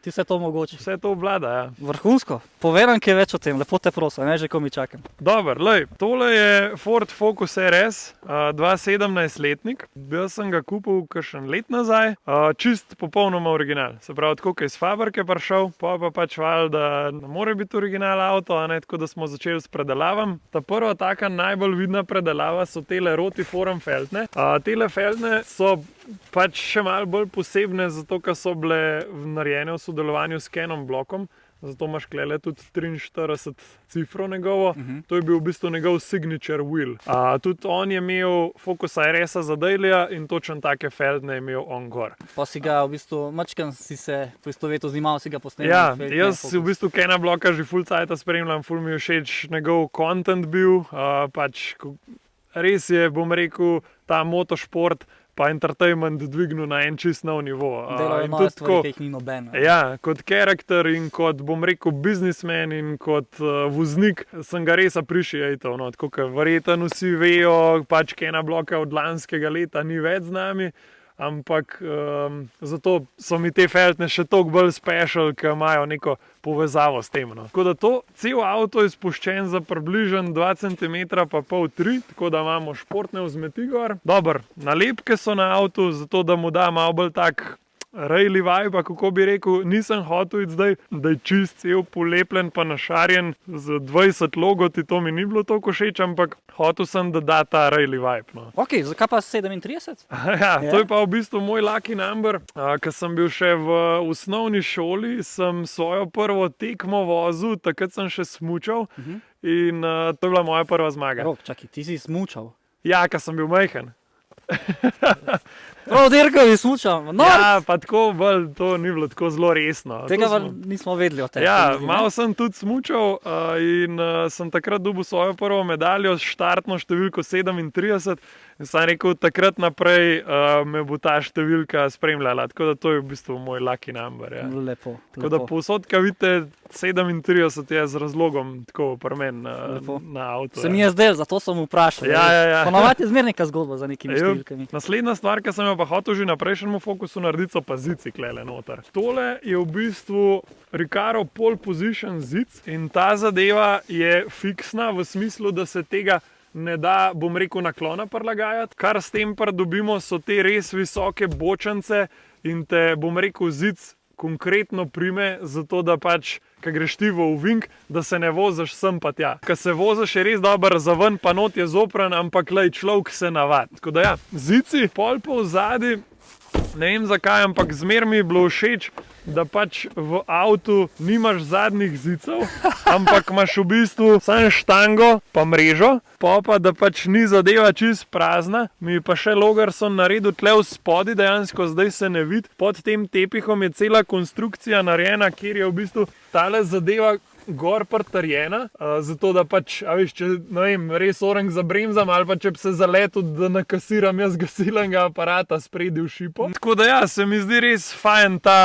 Speaker 1: Ti vse to omogoči.
Speaker 2: Vse to obvlada, ja.
Speaker 1: Vrhunsko. Povej nam kaj več o tem, lepo te prosim, ne že ko mi čakam.
Speaker 2: Dobar, tole je Ford Focus RS, 2017-letnik. Jaz sem ga kupil kakšen let nazaj, čist popolnoma original. Se pravi, tako iz fabrike prišel, pa pač valjda, da ne more biti original avto, a ne, tako da smo začeli s predelavom. Ta prva taka najbolj vidna predelava so tele Rotiforum feltne. Tele feltne so pač še malo bolj posebne, zato ker so bile narejene v sodelovanju s Canon blokom. zato imaš klele tudi 43 cifro njegovo. To je bil v bistvu njegov signature wheel. Tudi on je imel Focusa RS-a za Dailya in točno take feldne je imel on gor.
Speaker 1: Pa si ga v bistvu, mačkam si se poistovetil z njima, si ga posnemal.
Speaker 2: Ja, jaz v bistvu Kena Blocka že full cajta spremljam, full mi je všeč njegov content bil, pač res je, bom rekel, ta motošport pa entertainment dvignil na en čist nov nivo.
Speaker 1: Delajo nove stvari, ki jih ni noben.
Speaker 2: Ja, kot karakter in kot, bom rekel, biznismen in kot voznik sem ga res appreciatal. No, tako kot verjetno vsi vejo, pač Kena Blocka od lanskega leta ni več z nami, ampak zato so mi te feldne še toliko bolj special, ker imajo neko povezavo s tem. No. Tako da cel avto je spuščen za približno 2 cm pa pol 3, tako da imamo športne vzmeti gor. Dobro, nalepke so na avtu, zato da mu da malo bolj tak rally vibe, kako bi rekel, nisem hotel iti zdaj, da je čist cel polepljen pa našarjen z 20 logoti, to mi ni bilo toliko všeč, ampak hotel sem, da da ta rally vibe. No.
Speaker 1: Ok, zakaj pa 37?
Speaker 2: Ja, to je pa v bistvu moj lucky number. Ko sem bil še v osnovni šoli, sem svojo prvo tekmo vozil, takrat sem še smučal in to je bila moja prva zmaga.
Speaker 1: Rok, čakaj, ti si smučal?
Speaker 2: Ja, ko sem bil majhen.
Speaker 1: Prav dirko bi smučal.
Speaker 2: Ja, pa tako bolj, to ni bilo tako zelo resno.
Speaker 1: Tega pa nismo vedeli o tem.
Speaker 2: Ja, malo sem tudi smučal in sem takrat dobil svojo prvo medaljo s štartno številko 37 in sem rekel, takrat naprej me bo ta številka spremljala. Tako da to je v bistvu moj lucky number. Ja.
Speaker 1: Lepo.
Speaker 2: Tako da povsod, ko vidite 37 je z razlogom tako pri meni na avtu.
Speaker 1: Se mi je zdel, zato sem vprašal.
Speaker 2: Ja.
Speaker 1: Ponovadi je zmer neka zgodba za nekimi številkami.
Speaker 2: Naslednja stvar, ki sem jo pa hotel že na prejšnjem Focusu narediti, so pa zici klele noter. Tole je v bistvu Recaro pole position zic in ta zadeva je fiksna v smislu, da se tega ne da, bom rekel, naklona prilagajati. Kar s tem pridobimo, so te res visoke bočance in te, bom rekel, zic konkretno prime, zato da pač, ko greš ti v ovink, da se ne voziš sem pa tja. Ko se voziš je res dober za ven, pa not je zopran, ampak lej, človek se navadi. Tako da ja, zici, pol po vzadi, ne vem zakaj, ampak zmer mi je bilo všeč, da pač v avtu nimaš zadnjih zicev, ampak imaš v bistvu samo štango pa mrežo, pa da pač ni zadeva čist prazna. Mi je pa še Logarson naredil tle v spodi, dejansko zdaj se ne vidi. Pod tem tepihom je cela konstrukcija narejena, kjer je v bistvu tale zadeva gor pritrjena, zato da pač, a veš, če, ne vem, res orang zabremzam ali pa če bi se zaletel, da nakasiram jaz gasilnega aparata spredi v šipo. Tako da ja, se mi zdi res fajn ta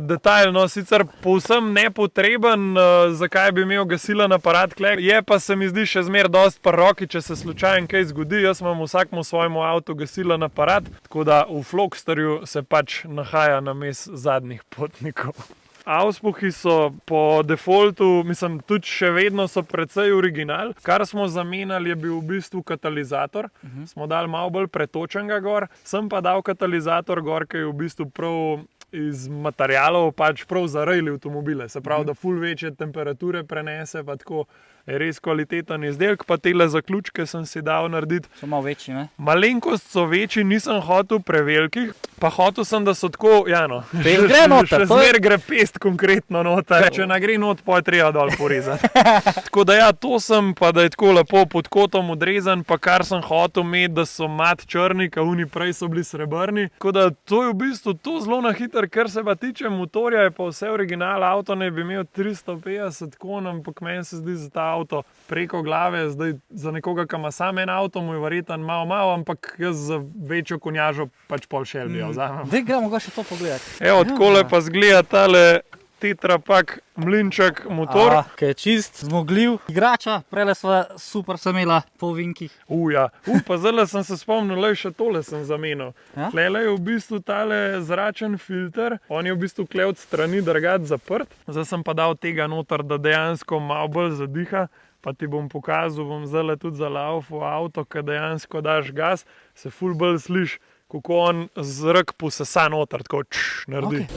Speaker 2: detajl, no, sicer povsem nepotreben, zakaj bi imel gasilen aparat kle, je pa se mi zdi še zmer dost pri roki, če se slučajno kaj zgodi. Jaz imam vsakmu svojemu avtu gasilen aparat, tako da v Flogsterju se pač nahaja names zadnjih potnikov. Auspuhi so po defaultu, mislim, tudi še vedno so precej original. Kar smo zamenjali je bil v bistvu katalizator. Smo dali malo bolj pretočenega gor, sem pa dal katalizator gor, ki je v bistvu prav iz materialov, pač prav za rally avtomobile. Se pravi, da ful večje temperature prenese, pa tako je res kvaliteten izdelek, pa tele zaključke sem si dal narediti.
Speaker 1: So malo večji, ne?
Speaker 2: Malenkost so večji, nisem hotel prevelikih, pa hotel sem, da so tako, ja no,
Speaker 1: gre noter,
Speaker 2: še zmer gre pest konkretno noter. Če ne gre not, pa je treba dol porezati. Tako da ja, to sem, pa da je tako lepo pod kotom odrezan, pa kar sem hotel imeti, da so mat črni, ka oni prej so bili srebrni. Tako da to je v bistvu to zelo na hiter, kar se pa tiče motorja, je pa vse original, avto ne bi imel 350 konj, ampak meni se zdi za ta avto preko glave, zdaj za nekoga, ki ima sam en avto, mu je verjetno malo, ampak jaz za večjo konjažo pač pol Shelbyja vzamem.
Speaker 1: Daj, gremo ga še to pogledati.
Speaker 2: Evo, takole pa zgleda tale Tetra Pak mlinček motor.
Speaker 1: Ki je čist zmogljiv. Igrača, prele sva super sem imela po ovinkih.
Speaker 2: Ja. Pa zdaj sem se spomnil, le še tole sem zamenil.
Speaker 1: Ja?
Speaker 2: Tlele je v bistvu tale zračen filter, on je v bistvu tle od strani drgat zaprt. Zdaj sem pa dal tega noter, da dejansko malo bolj zadiha. Pa ti bom pokazal, bom zdaj tudi zalaufal avto, ko dejansko daš gas, se ful bolj sliš, kako on zrak posesa noter, tako naredi.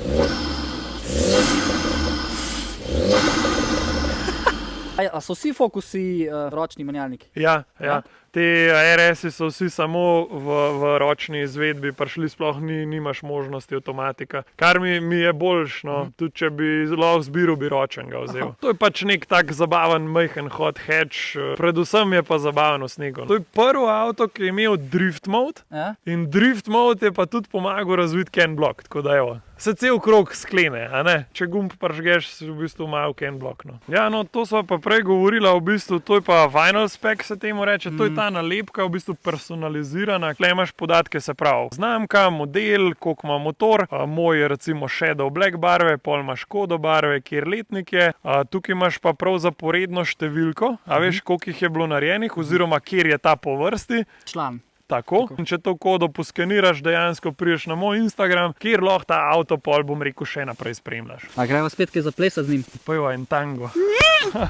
Speaker 1: A so vsi Focusi ročni menjalniki?
Speaker 2: Ja. Te RS-i so vsi samo v ročni izvedbi, prišli sploh nimaš možnosti avtomatika. Kar mi je boljš, no. Tudi če bi lahko zbiral, bi ročen ga vzel. To je pač nek tak zabaven, majhen hot hatch, predvsem je pa zabaven v snegu. To je prvi avto, ki je imel drift mode, in drift mode je pa tudi pomagal razviti Ken Block, tako da evo. Se cel krog sklene, a ne? Če gumb pržgeš, si v bistvu malo Ken Block, no. Ja, no, to sva pa prej govorila, v bistvu, to je pa vinyl spec, se temu reče, to je ta nalepka, v bistvu personalizirana. Tukaj imaš podatke, se pravi, znamka, model, koliko ima motor, moj je recimo Shadow Black barve, pol imaš Škodo barve, kjer letnik je, tukaj imaš pa prav zaporedno številko, a veš, koliko jih je bilo narejenih, oziroma kjer je ta po vrsti.
Speaker 1: Član.
Speaker 2: Tako. In če to kodo poskeniraš, dejansko priješ na moj Instagram, kjer lahko ta avto pol, bom rekel, še naprej spremljaš.
Speaker 1: A gremo spet kaj zaplesati z njim?
Speaker 2: Pojva en tango. Ja.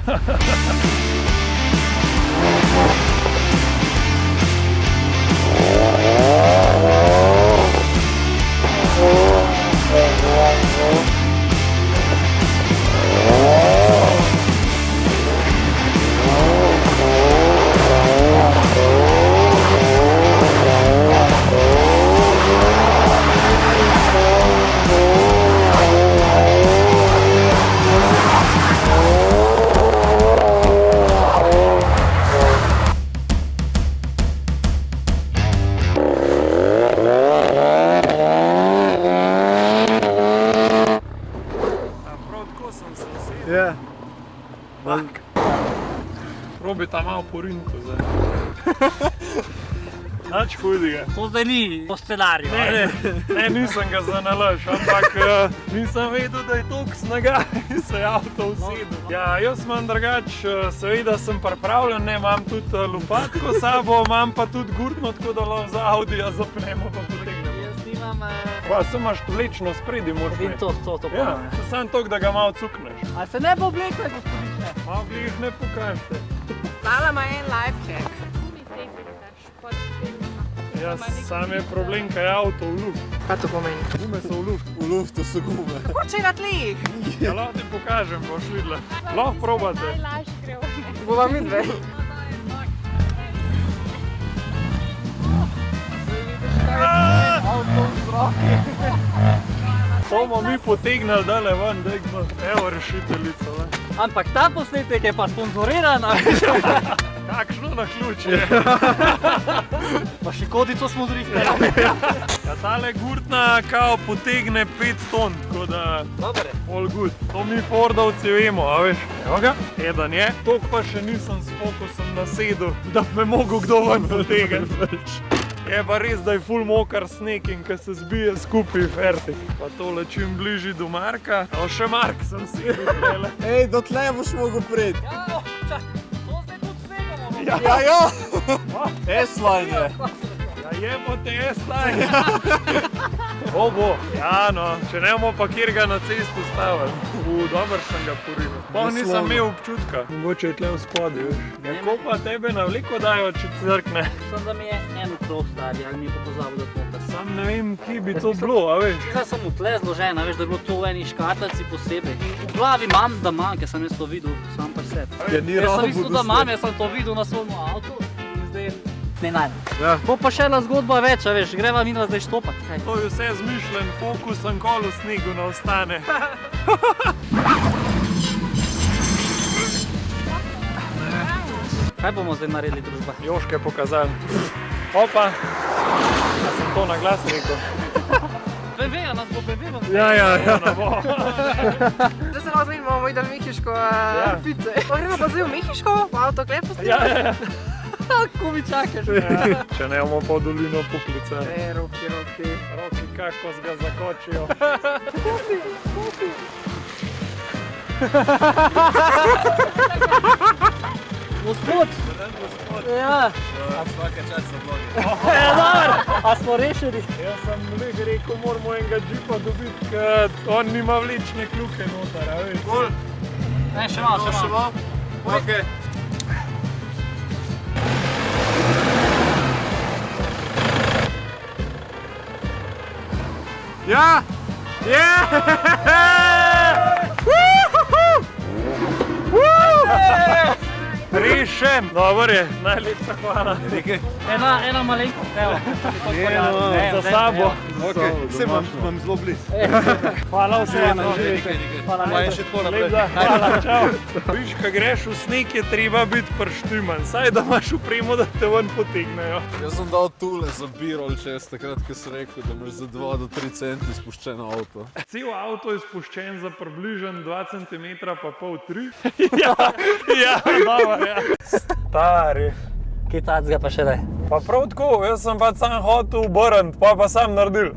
Speaker 2: Probi ta malo porinto zdaj. Nač hudega.
Speaker 1: To zdaj ni po scenariju.
Speaker 2: Ne, nisem ga zanalaž, ampak nisem vedel, da je toliko snega in se je avto usedel. Ja, jaz imam drugač, seveda sem pripravljen, ne, imam tudi lopatko s sabo, imam pa tudi gurtno, tako da lahko za Audija zapnemo pa potegnemo.
Speaker 1: Jaz nimam...
Speaker 2: Pa sem imaš vlečno spredi, moraš
Speaker 1: In to pa.
Speaker 2: Ja, samo toliko, da ga malo cukneš.
Speaker 1: A se ne bo oblekle, gospodične?
Speaker 2: Malo bi jih ne pokažite.
Speaker 3: Lala ima en life check.
Speaker 2: Ja, sam je problem, kaj je avto v luft.
Speaker 3: Kaj to pomeni?
Speaker 2: Gume so v luft.
Speaker 4: V luftu so gume.
Speaker 3: Kako če na tleh?
Speaker 2: Ja, lahko ti pokažem, boš videla. Lahko probate.
Speaker 5: Najlažje gre v ne.
Speaker 3: Bova mi dve.
Speaker 2: To bomo mi potegnali dale ven, dejmo. Evo rešiteljica.
Speaker 1: Ampak ta posnetek je pa sponzoriran.
Speaker 2: Kakšno naključje.
Speaker 1: Pa še kodico smo zrihtali.
Speaker 2: Ja, tale gurtna kao potegne 5 ton, tako da...
Speaker 1: Dobre.
Speaker 2: All good. To mi Fordovci vemo, a veš? Evo ga. Eden je. Tok pa še nisem s fokusom nasedel, da bi me mogel kdo ven potegniti. Je pa res, da je ful mokar sneg in ko se zbije skupaj fertik. Pa tole čim bližji do Marka. O, še Mark sem si videl.
Speaker 4: Ej, do tle boš mogel priti.
Speaker 1: Ja, čak, to zdaj tudi snegamo.
Speaker 4: Ja, ja. S-line je.
Speaker 2: Ja, jebote S-line. Bo. Ja, no, če ne bomo pa kjer ga na cestu stavili. Dober sem ga porinil. Pa nisem imel občutka. Mogoče je tle v spodi, veš. Ja, ko pa tebe na veliko dajo, če crkne.
Speaker 1: Sem, da mi je en ukrog stari, ali mi je pa pozabil, da to.
Speaker 2: Sam ne vem, kje bi to bilo, a veš.
Speaker 1: Zdaj sem v tle zložena, veš, da je bilo to v eni škatlici posebej. V glavi imam, da imam, ker sem jaz to videl sam pri sebi.
Speaker 4: Ja, ni
Speaker 1: Jaz sem
Speaker 4: rabo,
Speaker 1: mislil, da imam, jaz sem to videl na svojem avtu in zdaj ne najdem.
Speaker 4: Ja.
Speaker 1: Bo pa še ena zgodba več, a veš, greva midva zdaj štopati. Kaj?
Speaker 2: To je vse zmišljen, fokus in kol v snegu ne ostane.
Speaker 1: Kaj bomo zdaj naredili, družba?
Speaker 2: Joške pokazali. Opa, a sem to na glas rekel.
Speaker 1: BMW, a nas bo BMW.
Speaker 2: Ja.
Speaker 3: Zdaj se lahko zmenim, bomo ideli v Mehiško pice. Pa gremo pa zdaj v Mehiško, v avto klep postaviti.
Speaker 2: Ja.
Speaker 1: Kako mi čakaš?
Speaker 2: Ja. Če ne bomo pa v dolino poklica.
Speaker 3: Roki.
Speaker 2: Roki kako ga zakočijo.
Speaker 1: Gospod! Ja.
Speaker 4: A svaka čas za vloge.
Speaker 1: Ja, dobro. A smo rešili?
Speaker 2: Jaz sem rekel, moramo enega džipa dobiti, ker on nima vlečne kljuke noter, a veš.
Speaker 1: Ne, še malo.
Speaker 4: Ok.
Speaker 2: Ja! Res še, dobro je, najlepša hvala.
Speaker 1: Ena malenkost, evo.
Speaker 2: Za sabo.
Speaker 4: Okay. Vse imam zelo blizu.
Speaker 2: Hvala vsem.
Speaker 1: Hvala
Speaker 4: Pa je še tako naprej.
Speaker 2: Hvala, čau. Viš, ko greš v sneg, je treba biti prštiman, saj da imaš upremo, da te ven potegnejo.
Speaker 4: Jaz sem dal tule za birol čez takrat, ko sem rekel, da imaš za 2 do 3 centi spuščeno avto.
Speaker 2: Cel avto je spuščen za približno 2 cm pa pol 3. ja, dobro, ja. Stari.
Speaker 1: Kaj tacga pa še ne?
Speaker 2: Pa prav tako, jaz sem pa sam hotel obrniti, pa sam naredil.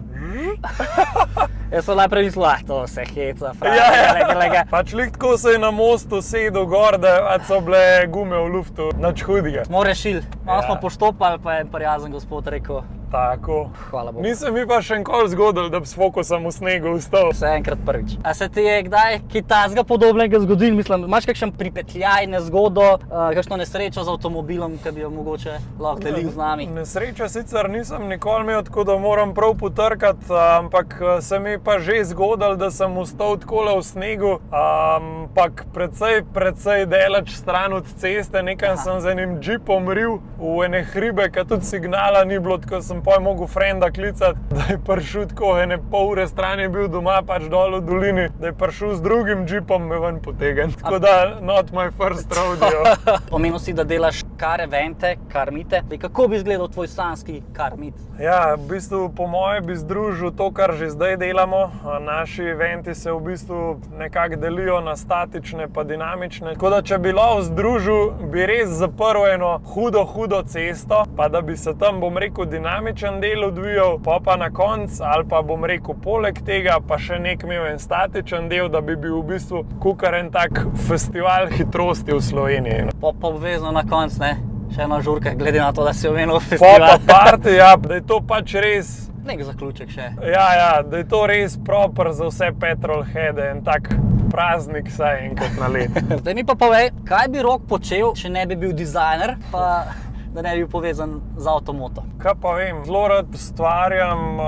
Speaker 1: Jaz sem najprej mislil, to se heca,
Speaker 2: Ja. Pač lik tako se je na mostu sedel gor, da so bile gume v luftu, nič hudega.
Speaker 1: Smo rešili, malo
Speaker 2: Ja.
Speaker 1: smo poštopali, pa je prijazen gospod rekel,
Speaker 2: Tako.
Speaker 1: hvala Bogu.
Speaker 2: Nisem mi pa še enkoli zgodil, da bi s fokusom v snegu vstal.
Speaker 1: Vse enkrat prvič. A se ti je kdaj kaj tazga podobnega zgodil? Mislim, imaš kakšen pripetljaj, nezgodo, kakšno nesrečo z avtomobilom, ki bi jo mogoče lahko delil z nami?
Speaker 2: Nesreče sicer nisem nikoli imel, tako da moram prav potrkati, ampak se mi je pa že zgodilo, da sem vstal takole v snegu, ampak precej daleč stran od ceste, nekam sem z enim džipom ril v ene hribe, ker tudi signala ni bilo, tako sem poj mogel frenda klicati, da je prišel tako ene pol ure stran je bil doma, pač dol v dolini, da je prišel z drugim džipom me ven potegniti. Tako da, not my first rodeo.
Speaker 1: Omenil si, da delaš kar evente, kar mite. Kako bi izgledal tvoj sanjski kar mit?
Speaker 2: Ja, v bistvu po moje bi združil to, kar že zdaj delamo. Naši eventi se v bistvu nekako delijo na statične pa dinamične. Tako da, če bi lahko združil, bi res zaprl eno hudo cesto, pa da bi se tam, bom rekel, dinamičen del odvijal, pa na koncu, ali pa bom rekel, poleg tega pa še nek imel en statičen del, da bi bil v bistvu kukar en tak festival hitrosti v Sloveniji.
Speaker 1: Pa obvezno na koncu, ne? Še ena žurka, glede na to, da si omenil
Speaker 2: Pa
Speaker 1: festival.
Speaker 2: party, ja, da je to pač res.
Speaker 1: Nek zaključek še.
Speaker 2: Ja, da je to res proper za vse petrolheade, en tak praznik vsaj enkrat na let.
Speaker 1: Zdaj mi pa povej, kaj bi Rok počel, če ne bi bil dizajner, pa da ne bi bil povezan z avtomoto?
Speaker 2: Kaj pa vem, zelo rad ustvarjam,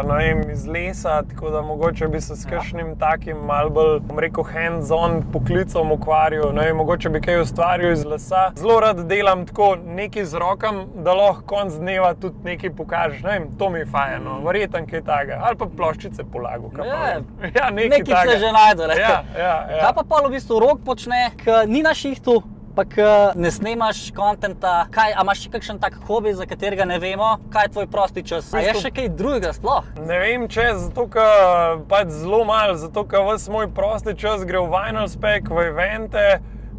Speaker 2: ne vem, iz lesa, tako da mogoče bi se s kakšnim takim malo bolj, bom rekel, hands-on poklicom ukvarjal, ne vem, mogoče bi kaj ustvarjal iz lesa. Zelo rad delam tako nekaj z rokam, da lahko konc dneva tudi nekaj pokažeš, ne vem, to mi je fajn, no, verjetno kaj takega, ali pa ploščice polagal, kaj pa vem. Ja, nekaj
Speaker 1: Nekaj
Speaker 2: takega.
Speaker 1: se že najde, ne?
Speaker 2: Ja.
Speaker 1: Kaj pa pol v bistvu Rok počne, ki ni na šihtu, pa ki ne snemaš kontenta, a imaš še kakšen tak hobi, za katerega ne vemo, kaj je tvoj prosti čas? A je še kaj drugega sploh?
Speaker 2: Ne vem če, zato ker pač zelo malo, zato ker ves moj prosti čas gre v vinyl spec, v evente,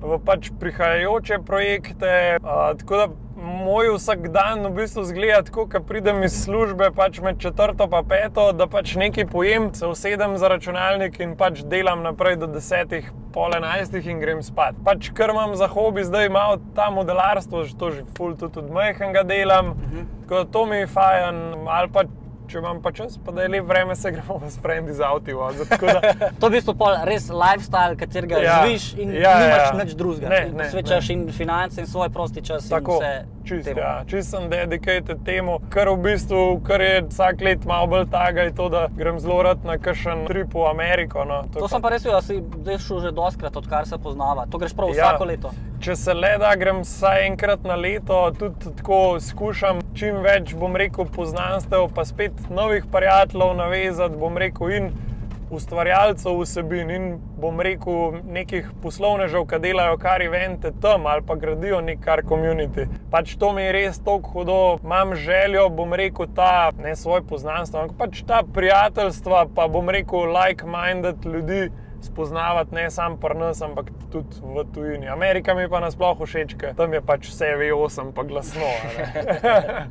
Speaker 2: v pač prihajajoče projekte, tako da moj vsak dan v bistvu izgleda tako, ko pridem iz službe pač med 4. pa 5. da pač nekaj pojem, se usedem za računalnik in pač delam naprej do 10, pol 11 in grem spat. Pač kar imam za hobi zdaj malo ta modelarstvo, to že ful tudi od majhnega delam, tako da to mi je fajn, ali pa če imam pa čas, pa da je lep vreme, se gremo pa s frendi z avti voziti, tako da...
Speaker 1: To je v bistvu pol res lifestyle, katerega živiš in nimaš nič drugega. Posvečaš in finance in svoj prosti čas
Speaker 2: Tako,
Speaker 1: in vse temu.
Speaker 2: čist sem dedicated temu, kar v bistvu, kar je vsak let malo bolj taga, je to, da grem zelo rad na kakšen trip v Ameriko, no.
Speaker 1: To sem pa res videl, da si šel že dostkrat, odkar se poznava. To greš prav vsako leto.
Speaker 2: Če se le da, grem vsaj enkrat na leto, tudi tako skušam čim več, bom rekel, poznanstev, pa spet novih prijateljev navezati, bom rekel, in ustvarjalcev vsebin in, bom rekel, nekih poslovnežev, ki delajo kar evente tam ali pa gradijo nek kar community. Pač to mi je res toliko hudo, imam željo, bom rekel, ta, ne svoj poznanstvo, ampak pač ta prijateljstva, pa bom rekel, like-minded ljudi spoznavati, ne samo pri nas, ampak tudi v tujini. Amerika mi pa nasploh všeč, ker tam je pač vse V8 pa glasno.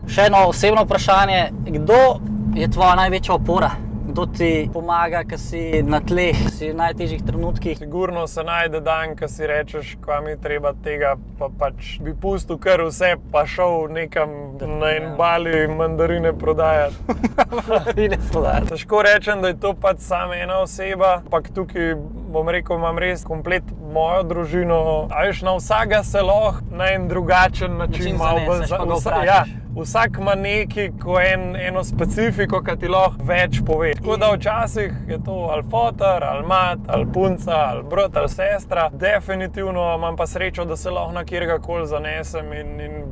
Speaker 1: Še eno osebno vprašanje, kdo je tvoja največja opora? Kdo ti pomaga, ko si na tleh, si v najtežjih trenutkih?
Speaker 2: Sigurno se najde dan, ko si rečeš, kva mi treba tega, pa pač bi pustil kar vse, pa šel nekam na en Bali mandarine prodajati. Težko rečem, da je to pač samo ena oseba, ampak tukaj, bom rekel, imam res komplet mojo družino. A veš, na vsega se lahko na en drugačen način malo bolj vsak ima neki, ko eno specifiko, ki ti lahko več pove. Tako da včasih je to ali fotor, ali mat, ali punca, ali brat, ali sestra. Definitivno imam pa srečo, da se lahko na kjerkoli zanesem in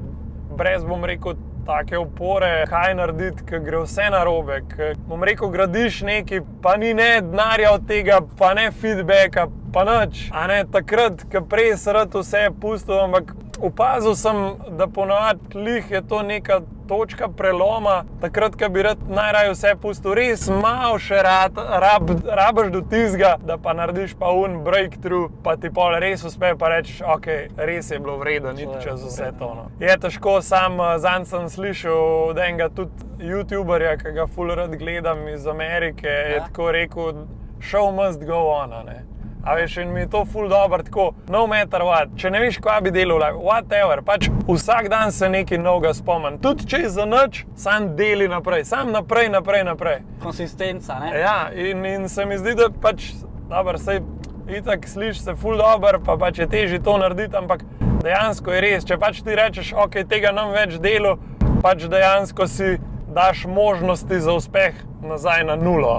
Speaker 2: brez, bom rekel, take opore, kaj narediti, ko gre vse narobe. Bom rekel, gradiš nekaj, pa ni ne denarja od tega, pa ne feedbacka, pa nič. A ne, takrat, ko prej se rad vse pustil, ampak opazil sem, da ponavadi lih je to neka točka preloma, takrat, ko bi rad najraje vse pustil, res malo še rabiš do tizga, da pa narediš pa breakthrough, pa ti pol res uspe, pa rečeš, ok, res je bilo vredno, niti čez vse to. No. Je težko, zanj sem slišal od enega tudi youtuberja, ki ga ful rad gledam iz Amerike, je tako rekel, show must go on, ne. A veš, in mi je to ful dobro, tako, no matter what, če ne veš, kaj bi delal, whatever, pač vsak dan se nekaj novega spomnim. Tudi če je za nič, sam deli naprej, sam naprej.
Speaker 1: Konsistenca, ne?
Speaker 2: Ja, in se mi zdi, da pač, dobro, sej itak sliš se ful dobro, pa pač je težje to narediti, ampak dejansko je res, če pač ti rečeš, ok, tega nam več delu, pač dejansko si daš možnosti za uspeh nazaj na nulo.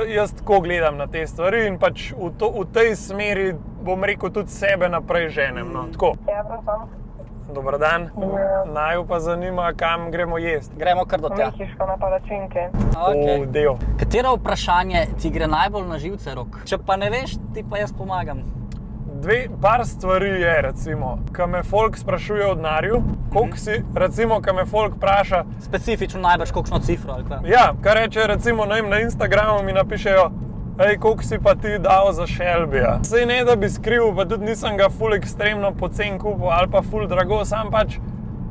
Speaker 2: Jaz tako gledam na te stvari in pač v tej smeri, bom rekel, tudi sebe naprej ženem. No. Tako. Dobar dan. Naju pa zanima, kam gremo jesti.
Speaker 1: Gremo kar do tja.
Speaker 3: Mehiško na palačinke.
Speaker 1: Okay.
Speaker 2: Del.
Speaker 1: Katero vprašanje ti gre najbolj na živce, Rok? Če pa ne veš, ti pa jaz pomagam.
Speaker 2: Par stvari je, recimo, ko me folk sprašuje o denarju, koliko si, recimo, ko me folk vpraša...
Speaker 1: Specifično najbrž kakšno cifro, ali kaj?
Speaker 2: Ja, kar reče, recimo, na Instagramu mi napišejo, koliko si pa ti dal za Shelbyja. Sej ne, da bi skrivil, pa tudi nisem ga ful ekstremno pocen kupil ali pa ful drago, sam pač,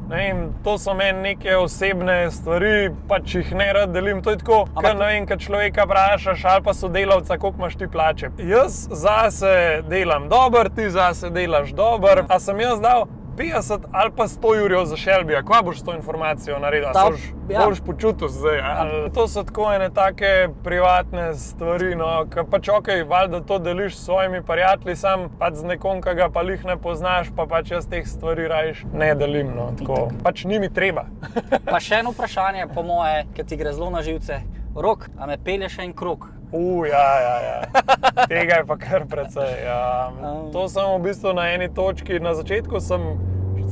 Speaker 2: ne vem, to so meni neke osebne stvari, pač jih ne rad delim. To je tako, ker ne vem, kad človeka vprašaš ali pa sodelavca, koliko imaš ti plače. Jaz zase delam dober, ti zase delaš dober, a sem jaz dal 50 ali pa 100 jurjev za Shelbyja. Kva boš s to informacijo naredil? A se boš počutil zdaj? To so tako ene take privatne stvari, no, ki pač okej, valjda to deliš s svojimi prijatelji, sam pač z nekom, ki ga pa lih ne poznaš, pa pač jaz teh stvari rajš ne delim, no, tako. Pač ni mi treba.
Speaker 1: Pa še eno vprašanje, po moje, ki ti gre zelo na živce. Rok, a me pelje še en krog?
Speaker 2: Ja. Tega je pa kar precej. To sem v bistvu na eni točki, na začetku sem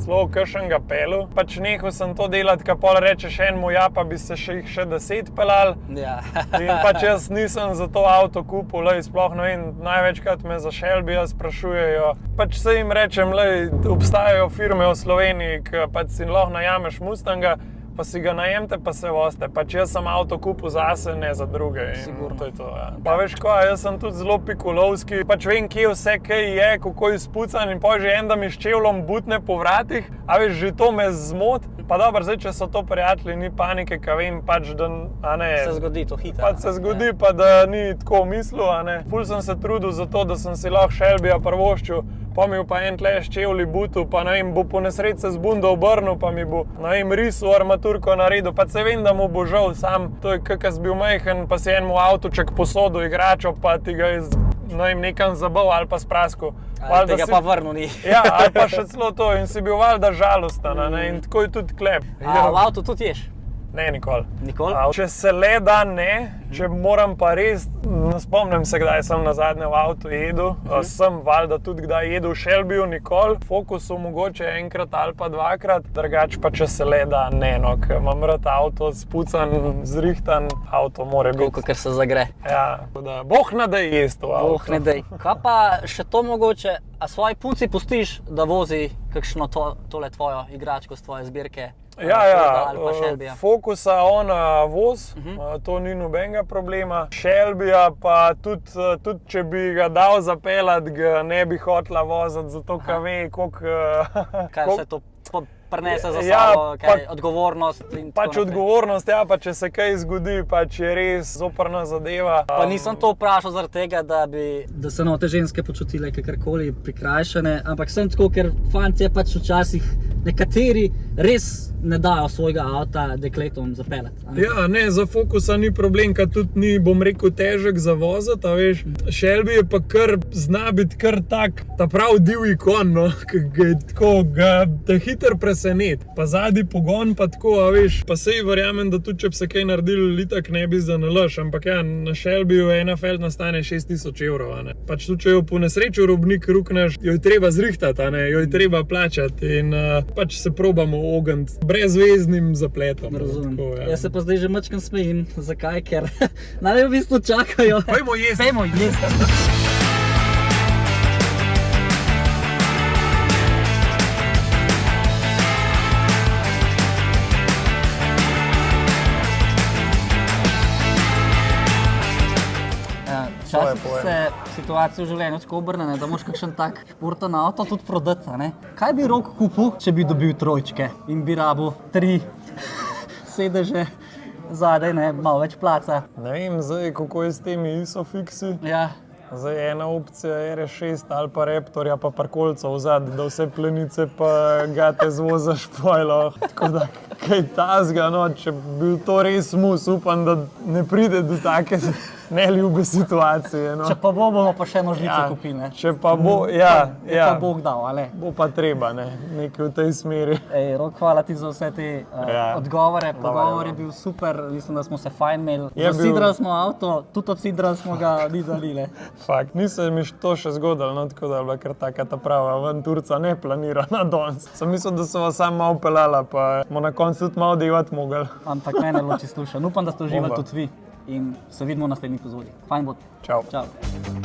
Speaker 2: celo kakšnega pelil. Pač nehal sem to delati, ko pol rečeš enemu, ja, pa bi se jih še 10 pelal.
Speaker 1: Ja.
Speaker 2: In pač jaz nisem za to avto kupil, sploh ne vem, največkrat me za Shelbyja sprašujejo. Pač se jim rečem, obstajajo firme v Sloveniji, ki pač si lahko najameš Mustanga, pa si ga najemte, pa se vozite. Pač jaz sem avto kupil zase, ne za druge.
Speaker 1: Sigurno.
Speaker 2: To je to, ja. Pa veš ko, jaz sem tudi zelo pikolovski. Pač vem, kje vse kaj je, kako je spucan in pa že en, da mi s čevlom butne po vratih. A veš, že to me zmot. Pa dobro, zdaj, če so to prijatelji, ni panike, ka vem, pač da, a ne.
Speaker 1: Se zgodi to hitro.
Speaker 2: Pač se zgodi, pa da ni tako mislil, a ne. Ful sem se trudil za to, da sem si lahko Shelbyja privoščil. Pa mi pa en tle s čevli butu, pa ne vem, bo po nesreč se z bundo obrnil, pa mi bo, ne vem, risu armaturko naredil, pa se vem, da mu bo žal, sam to je kakaz bil majhen, pa si enemu avtoček posodil igračo, pa ti ga je, ne vem, nekam zabal ali pa sprasku.
Speaker 1: Ali tega pa vrnil ni.
Speaker 2: Ja, ali pa še celo to in si bil valjda žalostan, ne, in tako je tudi klep.
Speaker 1: A v avtu tudi ješ?
Speaker 2: Ne, nikoli.
Speaker 1: Nikoli?
Speaker 2: Če se le da, ne. Če moram pa res, ne spomnim se, kdaj sem nazadnje v avtu jedel. Sem valjda tudi kdaj jedel v Shelbyju, nikoli. Fokusu mogoče enkrat ali pa dvakrat. Drugače pa če se le da, ne, no, ker imam rad avto spucan, zrihtan, avto more biti.
Speaker 1: Koliko, ker se zagre.
Speaker 2: Ja, da boh ne daj jest v avto.
Speaker 1: Boh ne daj. Kaj pa še to mogoče, a svoji punci pustiš, da vozi kakšno tole tvojo igračko z tvoje zbirke?
Speaker 2: Ja, Focusa ona voz, to ni nobenega problema. Shelbyja pa tudi če bi ga dal zapeljati, ga ne bi hotela voziti, zato ker ve, koliko...
Speaker 1: Kaj se to prinese za sabo, odgovornost in tako
Speaker 2: pač odgovornost, ja, pa če se kaj zgodi, pač je res zoprna zadeva.
Speaker 1: Pa nisem to vprašal zaradi tega, da se te ženske počutile kakorkoli prikrajšane, ampak sem tako, ker fantje pač včasih nekateri res ne dajo svojega avta dekletom zapeljati.
Speaker 2: Ja, ne, za Focusa ni problem, ker tudi ni, bom rekel, težek za voziti, a veš. Shelby je pa kar, zna biti kar tak, ta prav divji konj, no, ki ga te hitro preseneti. Pa zadnji pogon, pa tako, a veš, pa sej verjamem, da tudi če bi se kaj naredil, litak ne bi za nalož, ampak ja, na Shelbyju ena feltna stane 6000 evrov, a ne. Pač tudi, če jo po nesreču robnik rukneš, jo je treba zrihtati, a ne, jo je treba plačati in pač se probamo ogniti brezveznim zapletom.
Speaker 1: Razumem.
Speaker 2: Tako, ja.
Speaker 1: Jaz se pa zdaj že mačkam smejim. Zakaj? Ker naj v bistvu čakajo.
Speaker 2: Pojmo jesti.
Speaker 1: Pojmo jesti. Včasih se situacija v življenju tako obrne, ne, da moraš kakšen tak športen avto tudi prodati. A ne? Kaj bi Rok kupil, če bi dobil trojčke in bi rabil 3 sedeže zadaj, ne, malo več placa?
Speaker 2: Ne vem zdaj, kako je s temi isofiksi.
Speaker 1: Ja.
Speaker 2: Zdaj ena opcija je R6 ali pa Raptorja pa parkolca v zadnji, da vse plenice pa gate zvozaš pojlo. Tako da kaj tazga, no, če bi bil to res mus, upam, da ne pride do take neljube situacije. No.
Speaker 1: Če pa bomo pa še eno žlico kupili, ne?
Speaker 2: Če pa bo, ja.
Speaker 1: Pa Bog dal, ali?
Speaker 2: Bo pa treba, ne, nekaj v tej smeri.
Speaker 1: Ej, Rok, hvala ti za vse te odgovore. Pogovor je bil super, mislim, da smo se fajn imeli. Zasidrali smo avto, tudi odsidrali smo ga, ni dalile.
Speaker 2: Fakt, nisem mi to še zgodilo, no, tako da je bila kar taka ta prava avanturca, ne planirana danes. Sem mislil, da so vas samo malo peljala, pa smo na koncu tudi malo delati mogli.
Speaker 1: Ampak mene loči sluša. Upam, da ste uživali tudi vi in se vidimo v naslednji epizodi. Fajn bo.
Speaker 2: Čau.
Speaker 1: Čau.